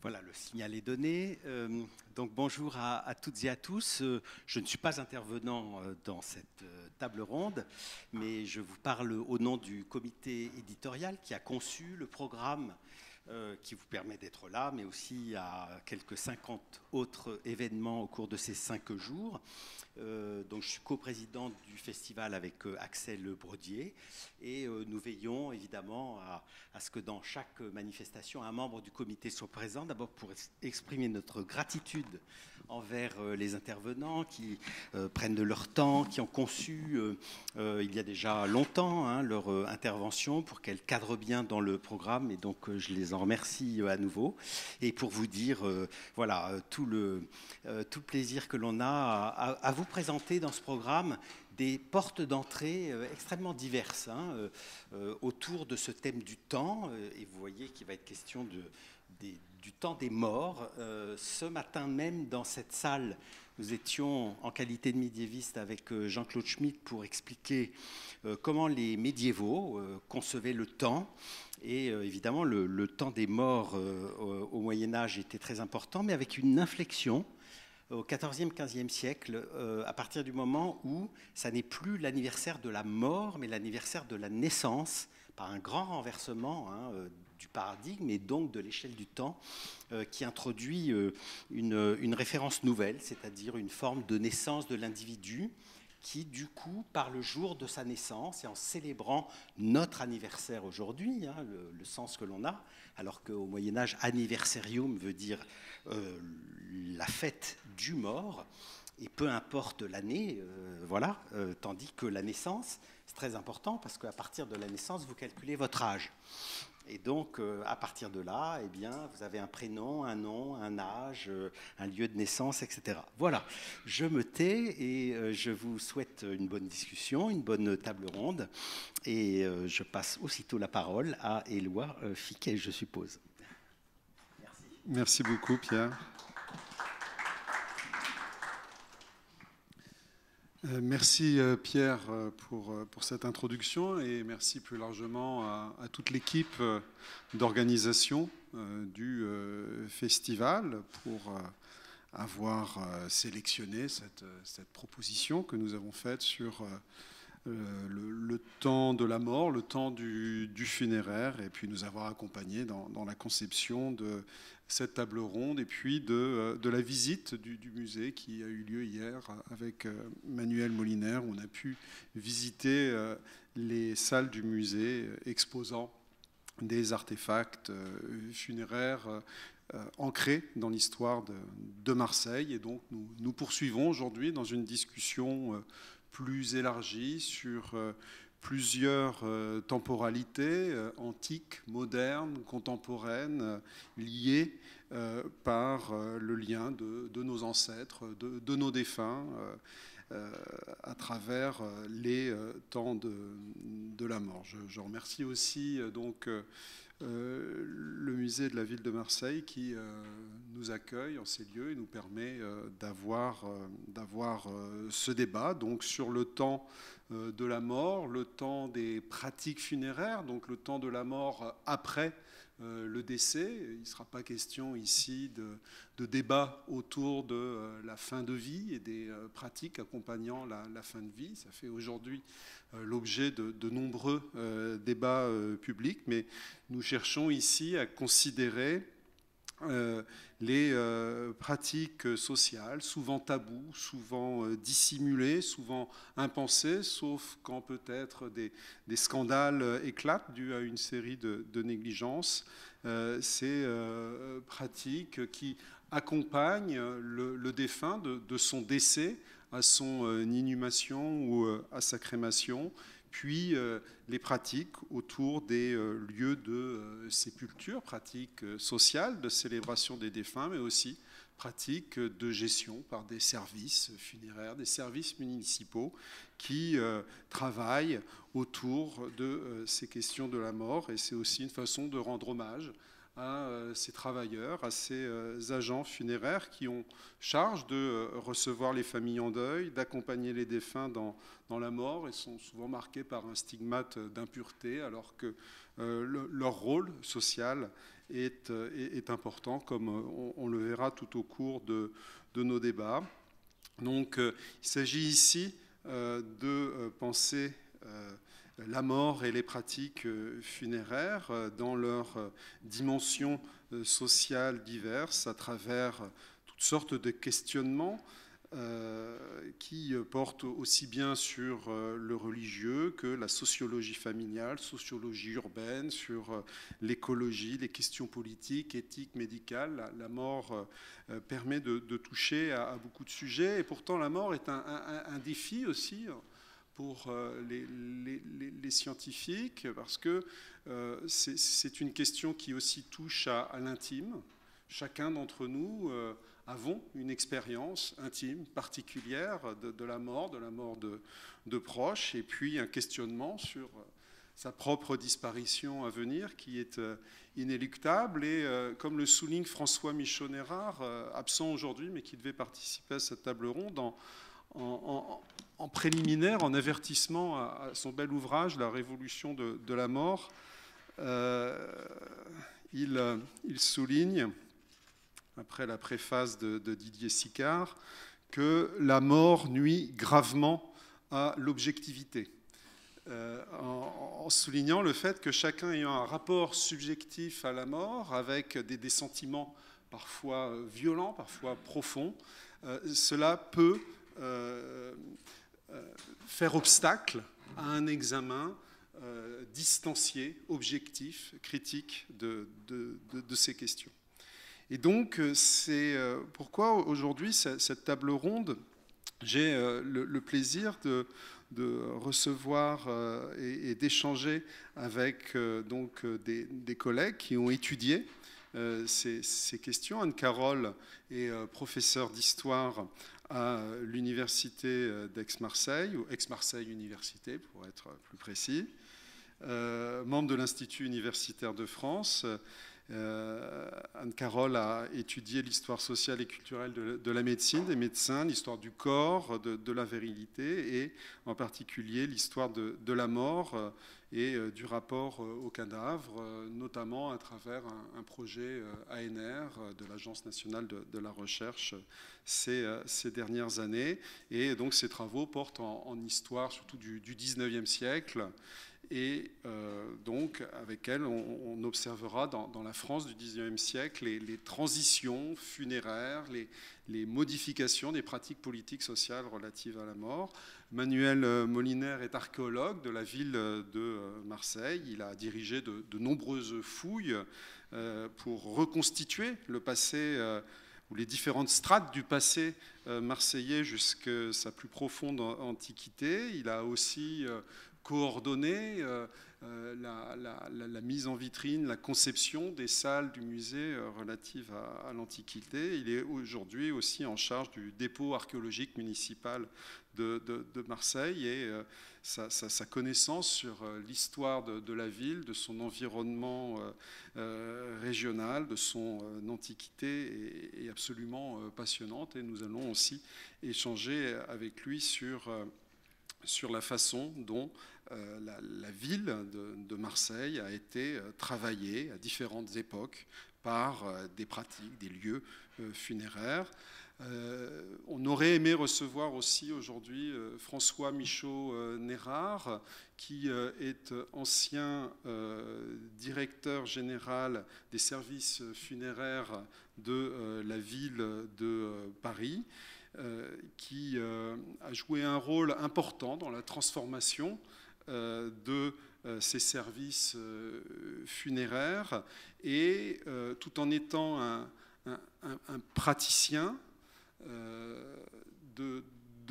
Voilà, le signal est donné. Donc bonjour à toutes et à tous. Je ne suis pas intervenant dans cette table ronde, mais je vous parle au nom du comité éditorial qui a conçu le programme qui vous permet d'être là, mais aussi à quelques 50 autres événements au cours de ces 5 jours. Donc je suis coprésident du festival avec Axel Brodier et nous veillons évidemment à ce que dans chaque manifestation un membre du comité soit présent, d'abord pour exprimer notre gratitude envers les intervenants qui prennent de leur temps, qui ont conçu il y a déjà longtemps leur intervention pour qu'elle cadre bien dans le programme, et donc je les en remercie à nouveau, et pour vous dire voilà tout le plaisir que l'on a à vous présenter dans ce programme des portes d'entrée extrêmement diverses autour de ce thème du temps, et vous voyez qu'il va être question du temps des morts. Ce matin même, dans cette salle, nous étions en qualité de médiéviste avec Jean-Claude Schmitt pour expliquer comment les médiévaux concevaient le temps. Et évidemment, le temps des morts au Moyen-Âge était très important, mais avec une inflexion au XIVe, XVe siècle, à partir du moment où ça n'est plus l'anniversaire de la mort, mais l'anniversaire de la naissance, par un grand renversement du paradigme et donc de l'échelle du temps, qui introduit une référence nouvelle, c'est-à-dire une forme de naissance de l'individu qui, du coup, par le jour de sa naissance et en célébrant notre anniversaire aujourd'hui, le sens que l'on a, alors qu'au Moyen-Âge, anniversarium veut dire la fête du mort, et peu importe l'année, tandis que la naissance, c'est très important parce qu'à partir de la naissance, vous calculez votre âge. Et donc, à partir de là, eh bien, vous avez un prénom, un nom, un âge, un lieu de naissance, etc. Voilà, je me tais et je vous souhaite une bonne discussion, une bonne table ronde. Et je passe aussitôt la parole à Éloi Fiquet, je suppose. Merci. Merci beaucoup, Pierre. Merci Pierre pour cette introduction, et merci plus largement à toute l'équipe d'organisation du festival pour avoir sélectionné cette proposition que nous avons faite sur le temps de la mort, le temps du funéraire, et puis nous avoir accompagnés dans la conception de cette table ronde, et puis de la visite du musée qui a eu lieu hier avec Manuel Moliner, où on a pu visiter les salles du musée exposant des artefacts funéraires ancrés dans l'histoire de Marseille. Et donc nous poursuivons aujourd'hui dans une discussion plus élargie sur plusieurs temporalités antiques, modernes, contemporaines, liées par le lien de nos ancêtres, de nos défunts, à travers les temps de la mort. Je remercie aussi donc le musée de la ville de Marseille qui nous accueille en ces lieux et nous permet d'avoir ce débat donc sur le temps de la mort, le temps des pratiques funéraires, donc le temps de la mort après le décès. Il ne sera pas question ici de débat autour de la fin de vie et des pratiques accompagnant la fin de vie. Ça fait aujourd'hui l'objet de nombreux débats publics, mais nous cherchons ici à considérer les pratiques sociales, souvent tabous, souvent dissimulées, souvent impensées, sauf quand peut-être des scandales éclatent dus à une série de négligences. Ces pratiques qui accompagnent le défunt de son décès à son inhumation ou à sa crémation, puis les pratiques autour des lieux de sépulture, pratiques sociales de célébration des défunts, mais aussi pratiques de gestion par des services funéraires, des services municipaux qui travaillent autour de ces questions de la mort. Et c'est aussi une façon de rendre hommage à ces travailleurs, à ces agents funéraires qui ont charge de recevoir les familles en deuil, d'accompagner les défunts dans la mort, et sont souvent marqués par un stigmate d'impureté, alors que leur rôle social est important, comme on le verra tout au cours de nos débats. Donc, il s'agit ici de penser la mort et les pratiques funéraires dans leurs dimensions sociales diverses à travers toutes sortes de questionnements qui portent aussi bien sur le religieux que la sociologie familiale, sociologie urbaine, sur l'écologie, les questions politiques, éthiques, médicales. La mort permet de toucher à beaucoup de sujets, et pourtant la mort est un défi aussi pour les scientifiques, parce que c'est une question qui aussi touche à l'intime. Chacun d'entre nous avons une expérience intime, particulière de la mort de proches, et puis un questionnement sur sa propre disparition à venir qui est inéluctable. Et comme le souligne François Michaud-Nérard, absent aujourd'hui, mais qui devait participer à cette table ronde, en préliminaire, en avertissement à son bel ouvrage, La Révolution de la mort, il souligne, après la préface de Didier Sicard, que la mort nuit gravement à l'objectivité, en soulignant le fait que chacun ayant un rapport subjectif à la mort, avec des sentiments parfois violents, parfois profonds, cela peut faire obstacle à un examen distancié, objectif, critique de ces questions. Et donc, c'est pourquoi aujourd'hui, cette table ronde, j'ai le plaisir de recevoir et d'échanger avec donc, des collègues qui ont étudié ces questions. Anne-Carole est professeure d'histoire à l'université d'Aix-Marseille, ou Aix-Marseille Université pour être plus précis, membre de l'Institut universitaire de France. Anne-Carole a étudié l'histoire sociale et culturelle de la médecine, des médecins, l'histoire du corps, de la virilité, et en particulier l'histoire de la mort et du rapport au cadavre, notamment à travers un projet ANR de l'Agence nationale de la recherche ces dernières années. Et donc ces travaux portent en histoire surtout du 19e siècle. Et donc, avec elle, on observera dans la France du XIXe siècle les transitions funéraires, les modifications des pratiques politiques sociales relatives à la mort. Manuel Moliner est archéologue de la ville de Marseille. Il a dirigé de nombreuses fouilles pour reconstituer le passé ou les différentes strates du passé marseillais jusqu'à sa plus profonde antiquité. Il a aussi coordonner la mise en vitrine, la conception des salles du musée relatives à l'Antiquité. Il est aujourd'hui aussi en charge du dépôt archéologique municipal de Marseille, et sa connaissance sur l'histoire de la ville, de son environnement régional, de son antiquité est absolument passionnante, et nous allons aussi échanger avec lui sur la façon dont la ville de Marseille a été travaillée à différentes époques par des pratiques, des lieux funéraires. On aurait aimé recevoir aussi aujourd'hui François Michaud-Nérard, qui est ancien directeur général des services funéraires de la ville de Paris, qui a joué un rôle important dans la transformation de ces services funéraires, et tout en étant un praticien de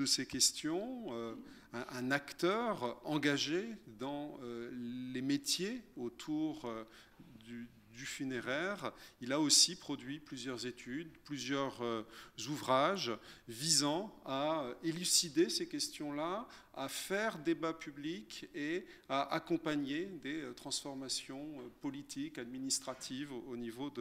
ces questions, un acteur engagé dans les métiers autour du funéraire. Il a aussi produit plusieurs études, plusieurs ouvrages visant à élucider ces questions-là, à faire débat public et à accompagner des transformations politiques, administratives au niveau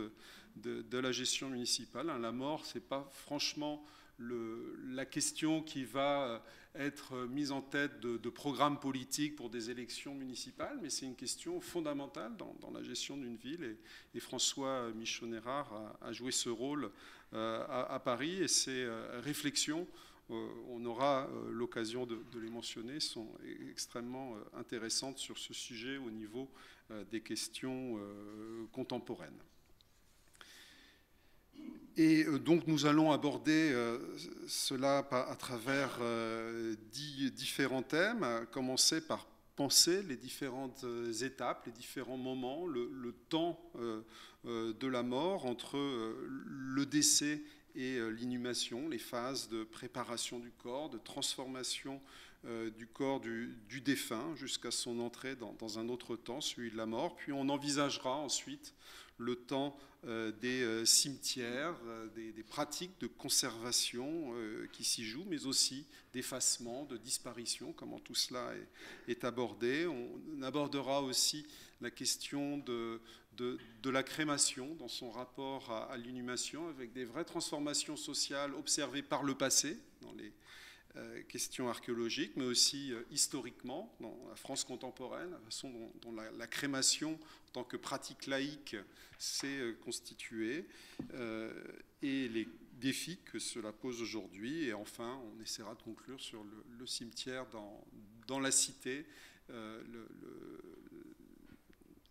de la gestion municipale. La mort, ce n'est pas franchement la question qui va être mise en tête de programmes politiques pour des élections municipales, mais c'est une question fondamentale dans la gestion d'une ville. Et François Michon-Hérard a joué ce rôle à Paris. Et ces réflexions, on aura l'occasion de les mentionner, sont extrêmement intéressantes sur ce sujet au niveau des questions contemporaines. Et donc nous allons aborder cela à travers 10 différents thèmes, à commencer par penser les différentes étapes, les différents moments, le temps de la mort entre le décès et l'inhumation, les phases de préparation du corps, de transformation du corps du défunt jusqu'à son entrée dans un autre temps, celui de la mort. Puis on envisagera ensuite le temps des cimetières, des pratiques de conservation qui s'y jouent, mais aussi d'effacement, de disparition, comment tout cela est abordé. On abordera aussi la question de la crémation dans son rapport à l'inhumation, avec des vraies transformations sociales observées par le passé, dans les questions archéologiques, mais aussi historiquement, dans la France contemporaine, la façon dont la crémation, en tant que pratique laïque, s'est constituée, et les défis que cela pose aujourd'hui. Et enfin, on essaiera de conclure sur le cimetière dans la cité,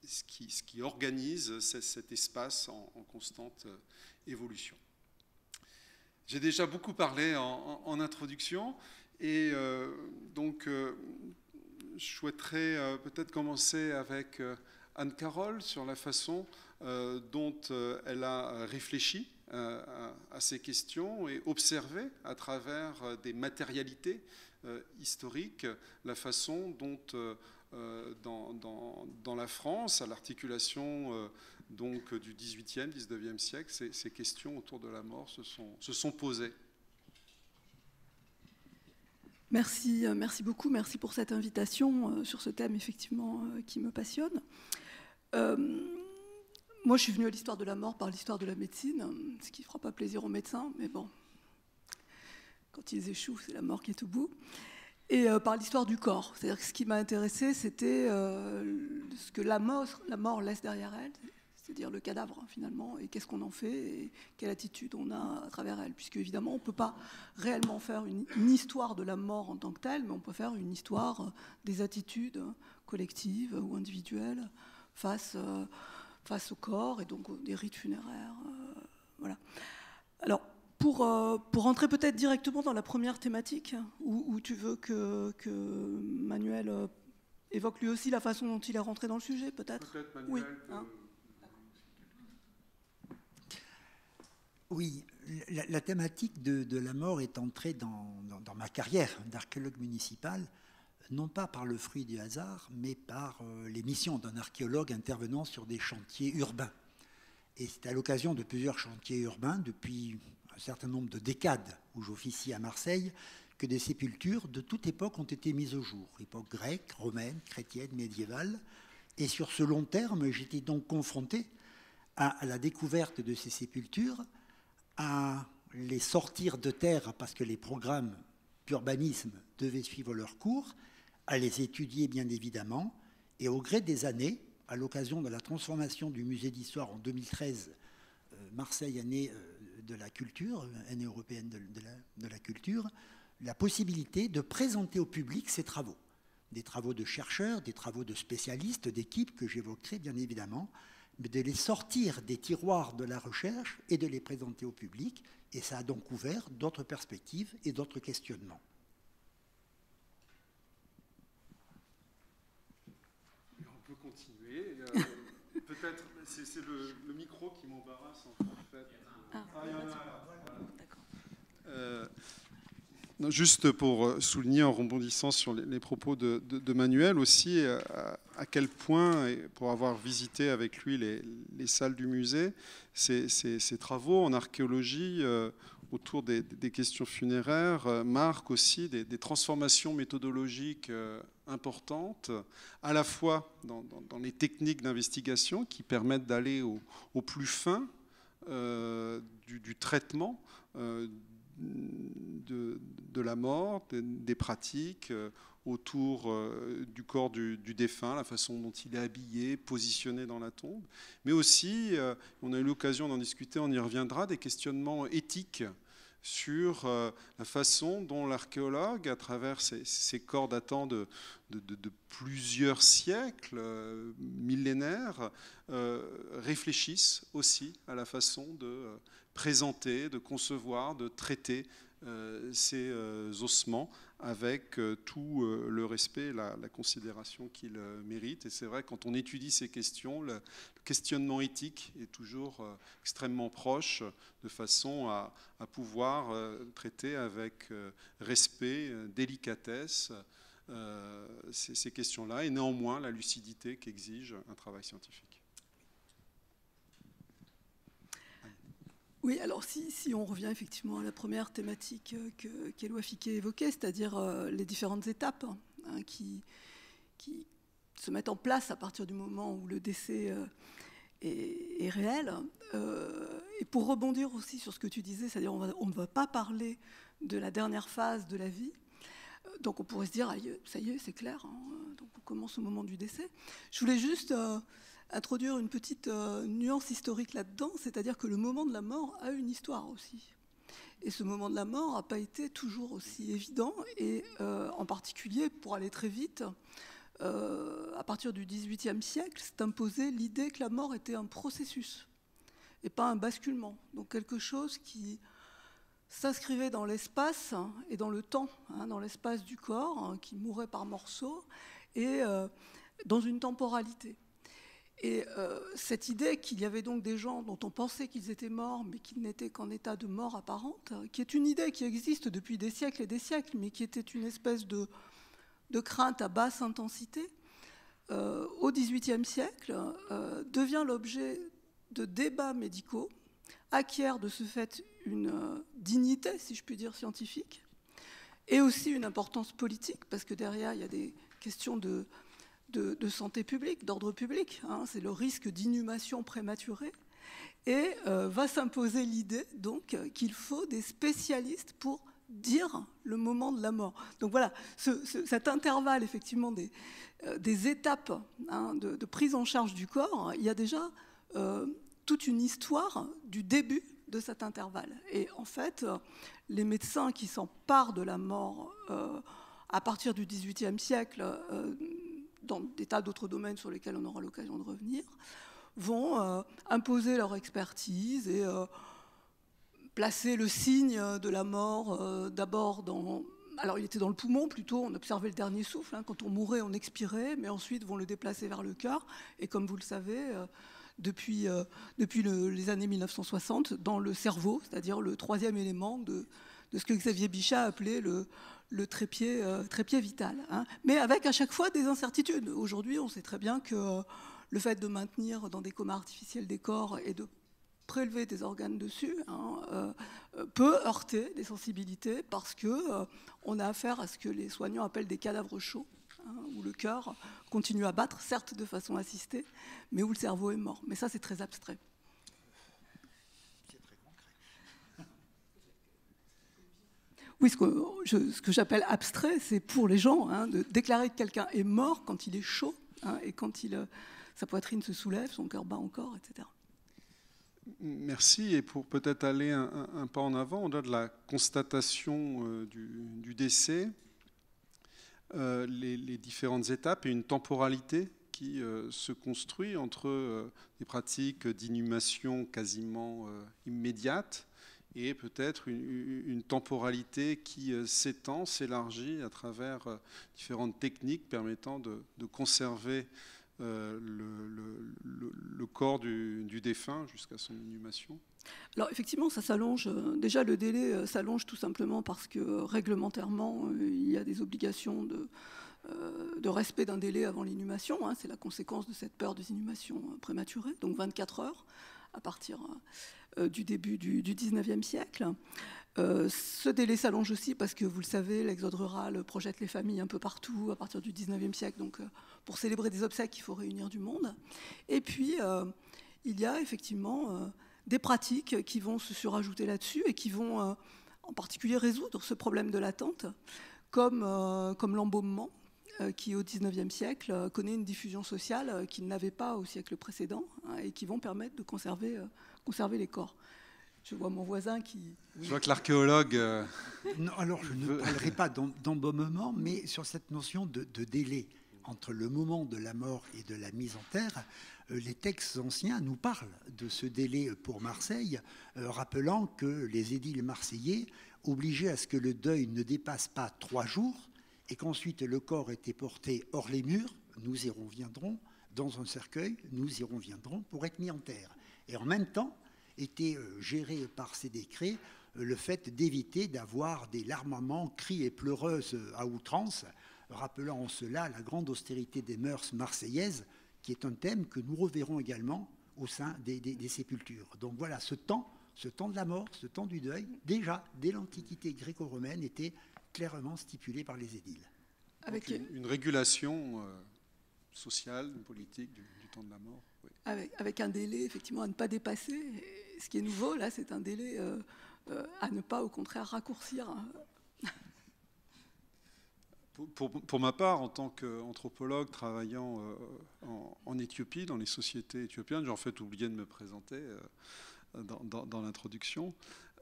ce qui organise cet espace en constante évolution. J'ai déjà beaucoup parlé en introduction, et donc je souhaiterais peut-être commencer avec Anne-Carole sur la façon dont elle a réfléchi à ces questions et observé à travers des matérialités historiques la façon dont dans la France, à l'articulation donc du XVIIIe, XIXe siècle, ces questions autour de la mort se sont posées. Merci beaucoup, merci pour cette invitation sur ce thème effectivement qui me passionne. Moi, je suis venue à l'histoire de la mort par l'histoire de la médecine, ce qui ne fera pas plaisir aux médecins, mais bon, quand ils échouent, c'est la mort qui est au bout. Et par l'histoire du corps. C'est-à-dire que ce qui m'a intéressé, c'était ce que la mort laisse derrière elle, c'est-à-dire le cadavre finalement, et qu'est-ce qu'on en fait, et quelle attitude on a à travers elle. Puisque évidemment, on ne peut pas réellement faire une histoire de la mort en tant que telle, mais on peut faire une histoire des attitudes collectives ou individuelles face au corps, et donc des rites funéraires. Voilà. Alors, pour entrer peut-être directement dans la première thématique, où tu veux que Manuel évoque lui aussi la façon dont il est rentré dans le sujet, peut-être. Peut-être Manuel. Oui. Hein. Oui, la thématique de la mort est entrée dans ma carrière d'archéologue municipal, non pas par le fruit du hasard, mais par les missions d'un archéologue intervenant sur des chantiers urbains. Et c'est à l'occasion de plusieurs chantiers urbains, depuis un certain nombre de décades où j'officie à Marseille, que des sépultures de toute époque ont été mises au jour, époque grecque, romaine, chrétienne, médiévale. Et sur ce long terme, j'étais donc confronté à la découverte de ces sépultures, à les sortir de terre parce que les programmes d'urbanisme devaient suivre leur cours, à les étudier bien évidemment, et au gré des années, à l'occasion de la transformation du musée d'histoire en 2013, Marseille, année de la culture, année européenne de la culture, la possibilité de présenter au public ces travaux. Des travaux de chercheurs, des travaux de spécialistes, d'équipes que j'évoquerai bien évidemment, mais de les sortir des tiroirs de la recherche et de les présenter au public. Et ça a donc ouvert d'autres perspectives et d'autres questionnements. On peut continuer. Peut-être, c'est le micro qui m'embarrasse en fait. Il y en a là. D'accord. Juste pour souligner, en rebondissant sur les propos de Manuel aussi, à quel point, pour avoir visité avec lui les salles du musée, ces travaux en archéologie autour des questions funéraires marquent aussi des transformations méthodologiques importantes, à la fois dans les techniques d'investigation qui permettent d'aller au plus fin du traitement de la mort, des pratiques autour du corps du défunt, la façon dont il est habillé, positionné dans la tombe, mais aussi, on a eu l'occasion d'en discuter, on y reviendra, des questionnements éthiques sur la façon dont l'archéologue, à travers ces corps datant de plusieurs siècles, millénaires, réfléchissent aussi à la façon de présenter, de concevoir, de traiter ces ossements avec tout le respect et la considération qu'ils méritent. Et c'est vrai, quand on étudie ces questions, le questionnement éthique est toujours extrêmement proche, de façon à pouvoir traiter avec respect, délicatesse ces questions-là, et néanmoins la lucidité qu'exige un travail scientifique. Oui, alors si on revient effectivement à la première thématique qu'Éloi Ficquet évoquait, c'est-à-dire les différentes étapes qui se mettent en place à partir du moment où le décès est réel. Et pour rebondir aussi sur ce que tu disais, c'est-à-dire on ne va pas parler de la dernière phase de la vie, donc on pourrait se dire, ça y est, c'est clair, donc on commence au moment du décès. Je voulais juste introduire une petite nuance historique là-dedans, c'est-à-dire que le moment de la mort a une histoire aussi. Et ce moment de la mort n'a pas été toujours aussi évident, et en particulier, pour aller très vite, à partir du XVIIIe siècle, s'est imposée l'idée que la mort était un processus, et pas un basculement. Donc quelque chose qui s'inscrivait dans l'espace et dans le temps, dans l'espace du corps, qui mourait par morceaux, et dans une temporalité. Et cette idée qu'il y avait donc des gens dont on pensait qu'ils étaient morts, mais qu'ils n'étaient qu'en état de mort apparente, qui est une idée qui existe depuis des siècles et des siècles, mais qui était une espèce de crainte à basse intensité, au XVIIIe siècle, devient l'objet de débats médicaux, acquiert de ce fait une dignité, si je puis dire, scientifique, et aussi une importance politique, parce que derrière, il y a des questions de santé publique, d'ordre public, c'est le risque d'inhumation prématurée, et va s'imposer l'idée donc qu'il faut des spécialistes pour dire le moment de la mort. Donc voilà, cet intervalle effectivement des étapes de prise en charge du corps, il y a déjà toute une histoire du début de cet intervalle. Et en fait, les médecins qui s'emparent de la mort à partir du XVIIIe siècle, dans des tas d'autres domaines sur lesquels on aura l'occasion de revenir, vont imposer leur expertise et placer le signe de la mort d'abord dans... Alors il était dans le poumon plutôt, on observait le dernier souffle, quand on mourait on expirait, mais ensuite vont le déplacer vers le cœur, et comme vous le savez, depuis les années 1960, dans le cerveau, c'est-à-dire le troisième élément de ce que Xavier Bichat appelait le trépied vital, mais avec à chaque fois des incertitudes. Aujourd'hui, on sait très bien que le fait de maintenir dans des comas artificiels des corps et de prélever des organes dessus peut heurter des sensibilités, parce qu'on a affaire à ce que les soignants appellent des cadavres chauds, où le cœur continue à battre, certes de façon assistée, mais où le cerveau est mort. Mais ça, c'est très abstrait. Oui, ce que j'appelle abstrait, c'est pour les gens, de déclarer que quelqu'un est mort quand il est chaud, et quand sa poitrine se soulève, son cœur bat encore, etc. Merci. Et pour peut-être aller un pas en avant, au-delà de la constatation du décès, les différentes étapes et une temporalité qui se construit entre des pratiques d'inhumation quasiment immédiates et peut-être une temporalité qui s'étend, s'élargit à travers différentes techniques permettant de conserver le corps du défunt jusqu'à son inhumation. Alors effectivement, ça s'allonge. Déjà, le délai s'allonge tout simplement parce que réglementairement, il y a des obligations de respect d'un délai avant l'inhumation. C'est la conséquence de cette peur des inhumations prématurées, donc 24 heures à partir du début du 19e siècle. Ce délai s'allonge aussi parce que, vous le savez, l'exode rural projette les familles un peu partout à partir du 19e siècle. Donc, pour célébrer des obsèques, il faut réunir du monde. Et puis, il y a effectivement des pratiques qui vont se surajouter là-dessus et qui vont en particulier résoudre ce problème de l'attente, comme l'embaumement, qui au XIXe siècle connaît une diffusion sociale qu'il n'avait pas au siècle précédent, hein, et qui vont permettre de conserver les corps. Je vois mon voisin qui... Je vois que l'archéologue... Non, alors je ne parlerai pas d'embaumement, mais sur cette notion de délai entre le moment de la mort et de la mise en terre, les textes anciens nous parlent de ce délai pour Marseille, rappelant que les édiles marseillais obligeaient à ce que le deuil ne dépasse pas 3 jours et qu'ensuite le corps était porté hors les murs, nous y reviendrons, dans un cercueil, nous y reviendrons, pour être mis en terre. Et en même temps, était géré par ces décrets le fait d'éviter d'avoir des larmements, cris et pleureuses à outrance, rappelant en cela la grande austérité des mœurs marseillaises, qui est un thème que nous reverrons également au sein des sépultures. Donc voilà, ce temps de la mort, ce temps du deuil, déjà, dès l'Antiquité gréco-romaine, était clairement stipulé par les édiles. Avec une régulation sociale, politique du temps de la mort. Oui. Avec un délai, effectivement, à ne pas dépasser. Et ce qui est nouveau, là, c'est un délai à ne pas, au contraire, raccourcir. Pour ma part, en tant qu'anthropologue travaillant en Éthiopie, dans les sociétés éthiopiennes, j'ai en fait oublié de me présenter dans l'introduction,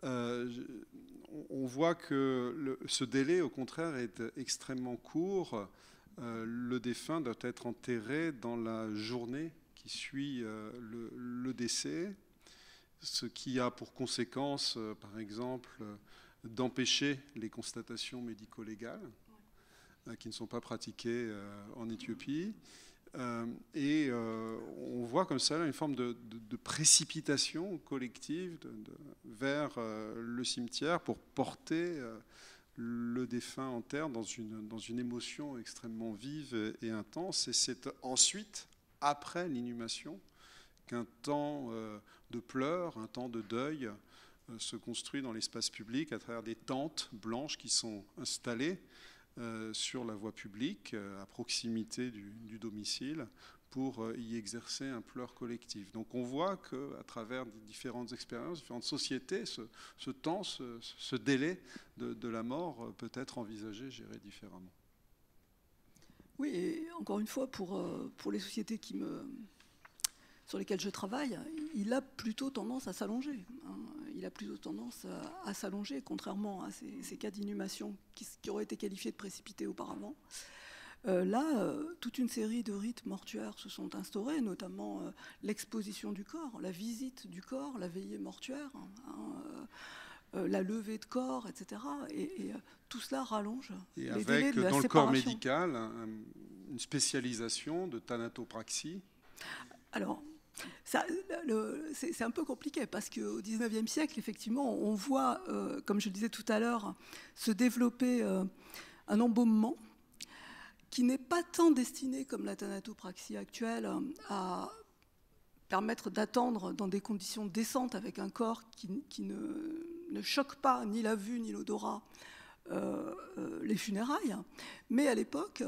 on voit que ce délai, au contraire, est extrêmement court. Le défunt doit être enterré dans la journée qui suit le décès, ce qui a pour conséquence, par exemple, d'empêcher les constatations médico-légales qui ne sont pas pratiquées en Éthiopie. Et on voit comme ça une forme de précipitation collective vers le cimetière pour porter le défunt en terre dans une émotion extrêmement vive et intense. Et c'est ensuite, après l'inhumation, qu'un temps de pleurs, un temps de deuil se construit dans l'espace public à travers des tentes blanches qui sont installées sur la voie publique, à proximité du domicile, pour y exercer un pleur collectif. Donc on voit qu'à travers différentes expériences, différentes sociétés, ce temps, ce délai de la mort peut être envisagé, géré différemment. Oui, et encore une fois, pour les sociétés sur lesquelles je travaille, il a plutôt tendance à s'allonger. Il a plutôt tendance à s'allonger, contrairement à ces cas d'inhumation qui auraient été qualifiés de précipités auparavant. Là, toute une série de rites mortuaires se sont instaurés, notamment l'exposition du corps, la visite du corps, la veillée mortuaire, la levée de corps, etc. Et tout cela rallonge et les délais de la séparation. Dans le corps médical, une spécialisation de thanatopraxie. Alors, c'est un peu compliqué parce qu'au XIXe siècle, effectivement, on voit, comme je le disais tout à l'heure, se développer un embaumement qui n'est pas tant destiné, comme la thanatopraxie actuelle, à permettre d'attendre dans des conditions décentes avec un corps qui ne choque pas ni la vue ni l'odorat les funérailles, mais à l'époque,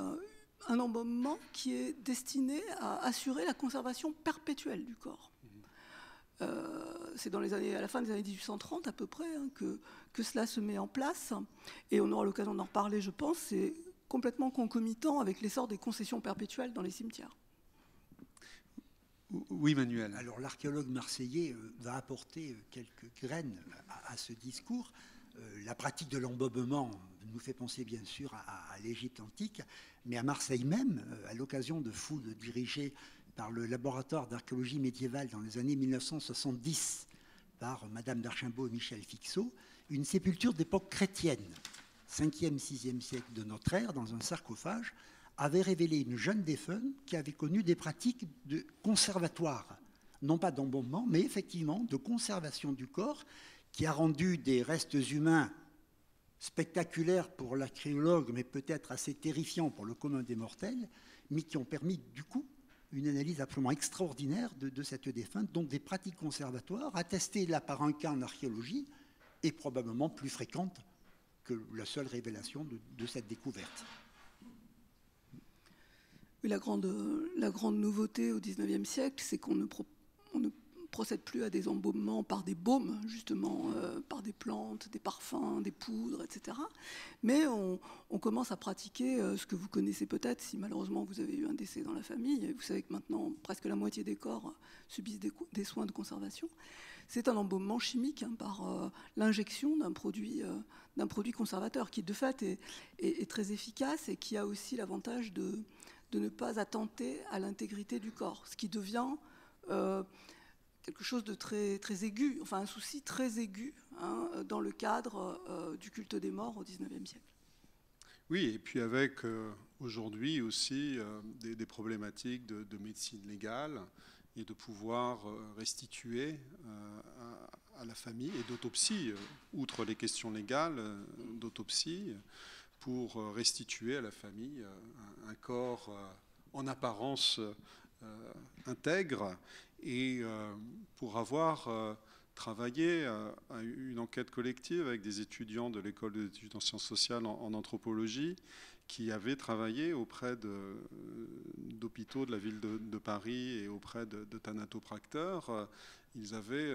un embaumement qui est destiné à assurer la conservation perpétuelle du corps. C'est à la fin des années 1830 à peu près que cela se met en place, et on aura l'occasion d'en reparler, je pense. C'est complètement concomitant avec l'essor des concessions perpétuelles dans les cimetières. Oui, Manuel. Alors l'archéologue marseillais va apporter quelques graines à ce discours. La pratique de l'embaumement nous fait penser bien sûr à l'Égypte antique, mais à Marseille même, à l'occasion de fouilles dirigées par le laboratoire d'archéologie médiévale dans les années 1970 par Madame d'Archimbault et Michel Fixot, une sépulture d'époque chrétienne, 5e, 6e siècle de notre ère, dans un sarcophage, avait révélé une jeune défunte qui avait connu des pratiques de conservatoire, non pas d'embaumement, mais effectivement de conservation du corps, qui a rendu des restes humains spectaculaires pour l'archéologue, mais peut-être assez terrifiants pour le commun des mortels, mais qui ont permis du coup une analyse absolument extraordinaire de cette défunte, donc des pratiques conservatoires, attestées là par un cas en archéologie, et probablement plus fréquentes que la seule révélation de cette découverte. La grande nouveauté au XIXe siècle, c'est qu'on ne procède plus à des embaumements par des baumes, justement, par des plantes, des parfums, des poudres, etc. Mais on commence à pratiquer ce que vous connaissez peut-être si malheureusement vous avez eu un décès dans la famille. Et vous savez que maintenant, presque la moitié des corps subissent des soins de conservation. C'est un embaumement chimique par l'injection d'un produit conservateur qui, de fait, est très efficace et qui a aussi l'avantage de ne pas attenter à l'intégrité du corps, ce qui devient quelque chose de très, très aigu, enfin un souci très aigu dans le cadre du culte des morts au XIXe siècle. Oui, et puis avec aujourd'hui aussi des problématiques de médecine légale et de pouvoir restituer à la famille et d'autopsie, outre les questions légales, d'autopsie, pour restituer à la famille un corps en apparence intègre et pour avoir travaillé à une enquête collective avec des étudiants de l'école d'études en sciences sociales en anthropologie qui avaient travaillé auprès d'hôpitaux de la ville de Paris et auprès de thanatopracteurs. Ils avaient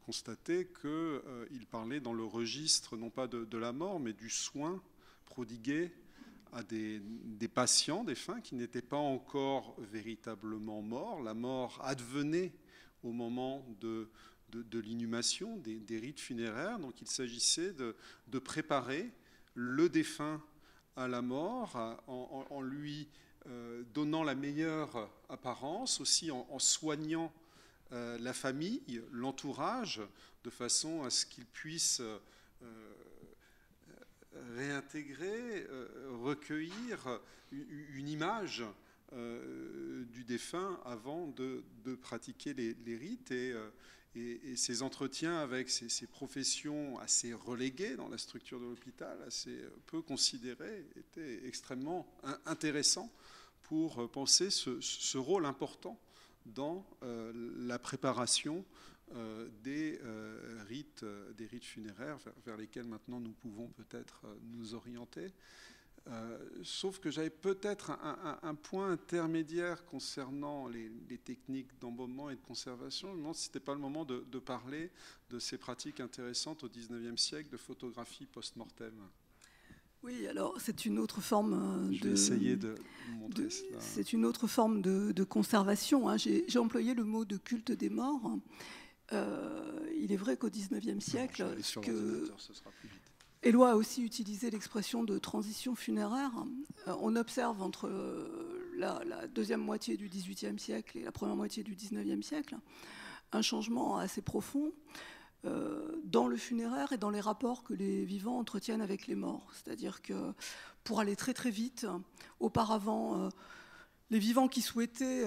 constaté qu'ils parlaient dans le registre non pas de la mort mais du soin prodigué à des patients défunts qui n'étaient pas encore véritablement morts. La mort advenait au moment de l'inhumation, des rites funéraires. Donc il s'agissait de préparer le défunt à la mort en lui donnant la meilleure apparence, aussi en soignant la famille, l'entourage, de façon à ce qu'il puisse réintégrer, recueillir une image du défunt avant de pratiquer les rites. Et ces entretiens avec ces professions assez reléguées dans la structure de l'hôpital, assez peu considérées, étaient extrêmement intéressants pour penser ce rôle important dans la préparation des rites funéraires vers lesquels maintenant nous pouvons peut-être nous orienter. Sauf que j'avais peut-être un point intermédiaire concernant les techniques d'embaumement et de conservation. Je me demande si ce n'était pas le moment de parler de ces pratiques intéressantes au XIXe siècle de photographie post-mortem. Oui, alors c'est une autre forme Je vais essayer de montrer cela. C'est une autre forme de conservation. J'ai employé le mot de culte des morts. Il est vrai qu'au XIXe siècle, Éloi a aussi utilisé l'expression de transition funéraire. On observe entre la deuxième moitié du XVIIIe siècle et la première moitié du XIXe siècle un changement assez profond dans le funéraire et dans les rapports que les vivants entretiennent avec les morts. C'est-à-dire que pour aller très très vite, auparavant, les vivants qui souhaitaient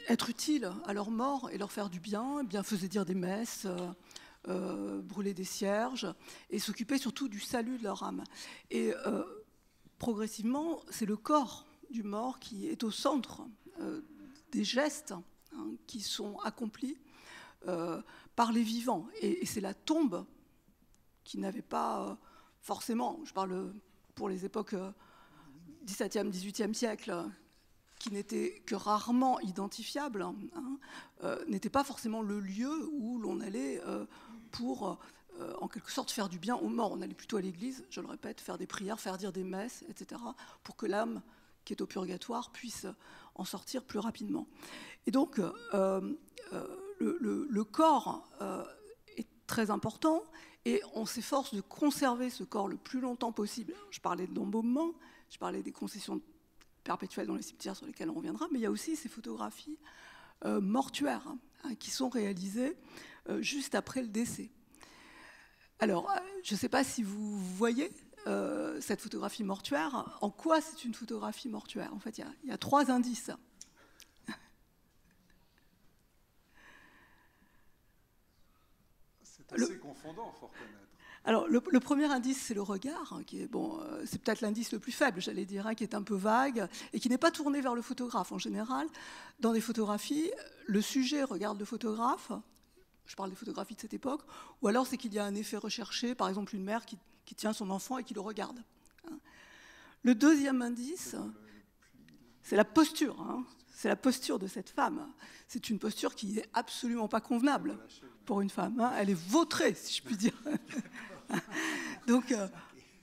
être utiles à leurs morts et leur faire du bien, eh bien faisaient dire des messes, brûler des cierges et s'occuper surtout du salut de leur âme. Et progressivement, c'est le corps du mort qui est au centre des gestes qui sont accomplis par les vivants. Et c'est la tombe qui n'avait pas forcément, je parle pour les époques 17e, 18e siècle, qui n'était que rarement identifiable, n'était pas forcément le lieu où l'on allait pour, en quelque sorte, faire du bien aux morts. On allait plutôt à l'église, je le répète, faire des prières, faire dire des messes, etc., pour que l'âme qui est au purgatoire puisse en sortir plus rapidement. Et donc, le corps est très important et on s'efforce de conserver ce corps le plus longtemps possible. Je parlais de l'embaumement, je parlais des concessions perpétuelles dans les cimetières sur lesquelles on reviendra, mais il y a aussi ces photographies mortuaires qui sont réalisées juste après le décès. Alors, je ne sais pas si vous voyez cette photographie mortuaire. En quoi c'est une photographie mortuaire ? En fait, il y a 3 indices. C'est assez confondant, faut reconnaître. Alors, le premier indice, c'est le regard, qui est, bon, c'est peut-être l'indice le plus faible, j'allais dire, qui est un peu vague, et qui n'est pas tourné vers le photographe. En général, dans des photographies, le sujet regarde le photographe, je parle des photographies de cette époque, ou alors c'est qu'il y a un effet recherché, par exemple une mère qui tient son enfant et qui le regarde. Le deuxième indice, c'est la posture. c'est la posture de cette femme. C'est une posture qui n'est absolument pas convenable pour une femme. Hein. Elle est vautrée, si je puis dire. Donc,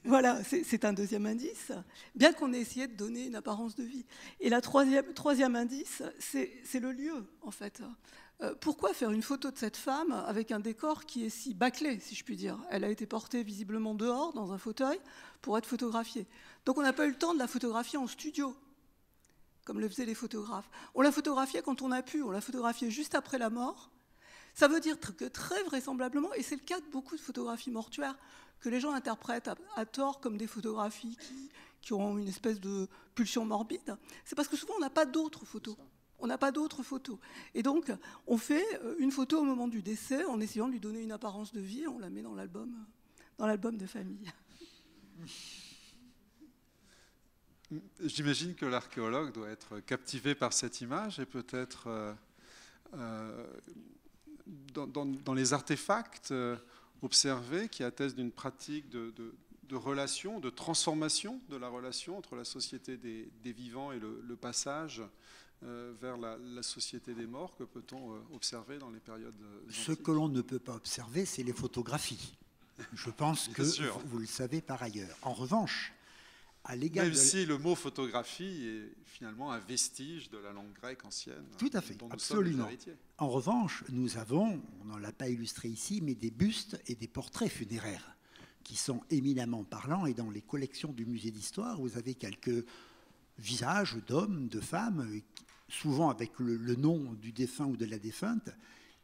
voilà, c'est un deuxième indice, bien qu'on ait essayé de donner une apparence de vie. Et la troisième indice, c'est le lieu, en fait. Pourquoi faire une photo de cette femme avec un décor qui est si bâclé, si je puis dire? Elle a été portée visiblement dehors, dans un fauteuil, pour être photographiée. Donc on n'a pas eu le temps de la photographier en studio, comme le faisaient les photographes. On l'a photographiée quand on a pu, on l'a photographiée juste après la mort. Ça veut dire que très vraisemblablement, et c'est le cas de beaucoup de photographies mortuaires, que les gens interprètent à tort comme des photographies qui ont une espèce de pulsion morbide, c'est parce que souvent on n'a pas d'autres photos. On n'a pas d'autres photos. Et donc, on fait une photo au moment du décès en essayant de lui donner une apparence de vie, et on la met dans l'album de famille. J'imagine que l'archéologue doit être captivé par cette image et peut-être dans les artefacts observés qui attestent d'une pratique de relation, de transformation de la relation entre la société des vivants et le passage vers la société des morts, que peut-on observer dans les périodes antiques? Ce que l'on ne peut pas observer, c'est les photographies. Je pense que vous le savez par ailleurs. En revanche, à l'égard même si le mot photographie est finalement un vestige de la langue grecque ancienne. Tout à fait, dont nous absolument. sommes les héritiers. En revanche, nous avons, on n'en l'a pas illustré ici, mais des bustes et des portraits funéraires qui sont éminemment parlants. Et dans les collections du musée d'histoire, vous avez quelques visages d'hommes, de femmes, souvent avec le nom du défunt ou de la défunte,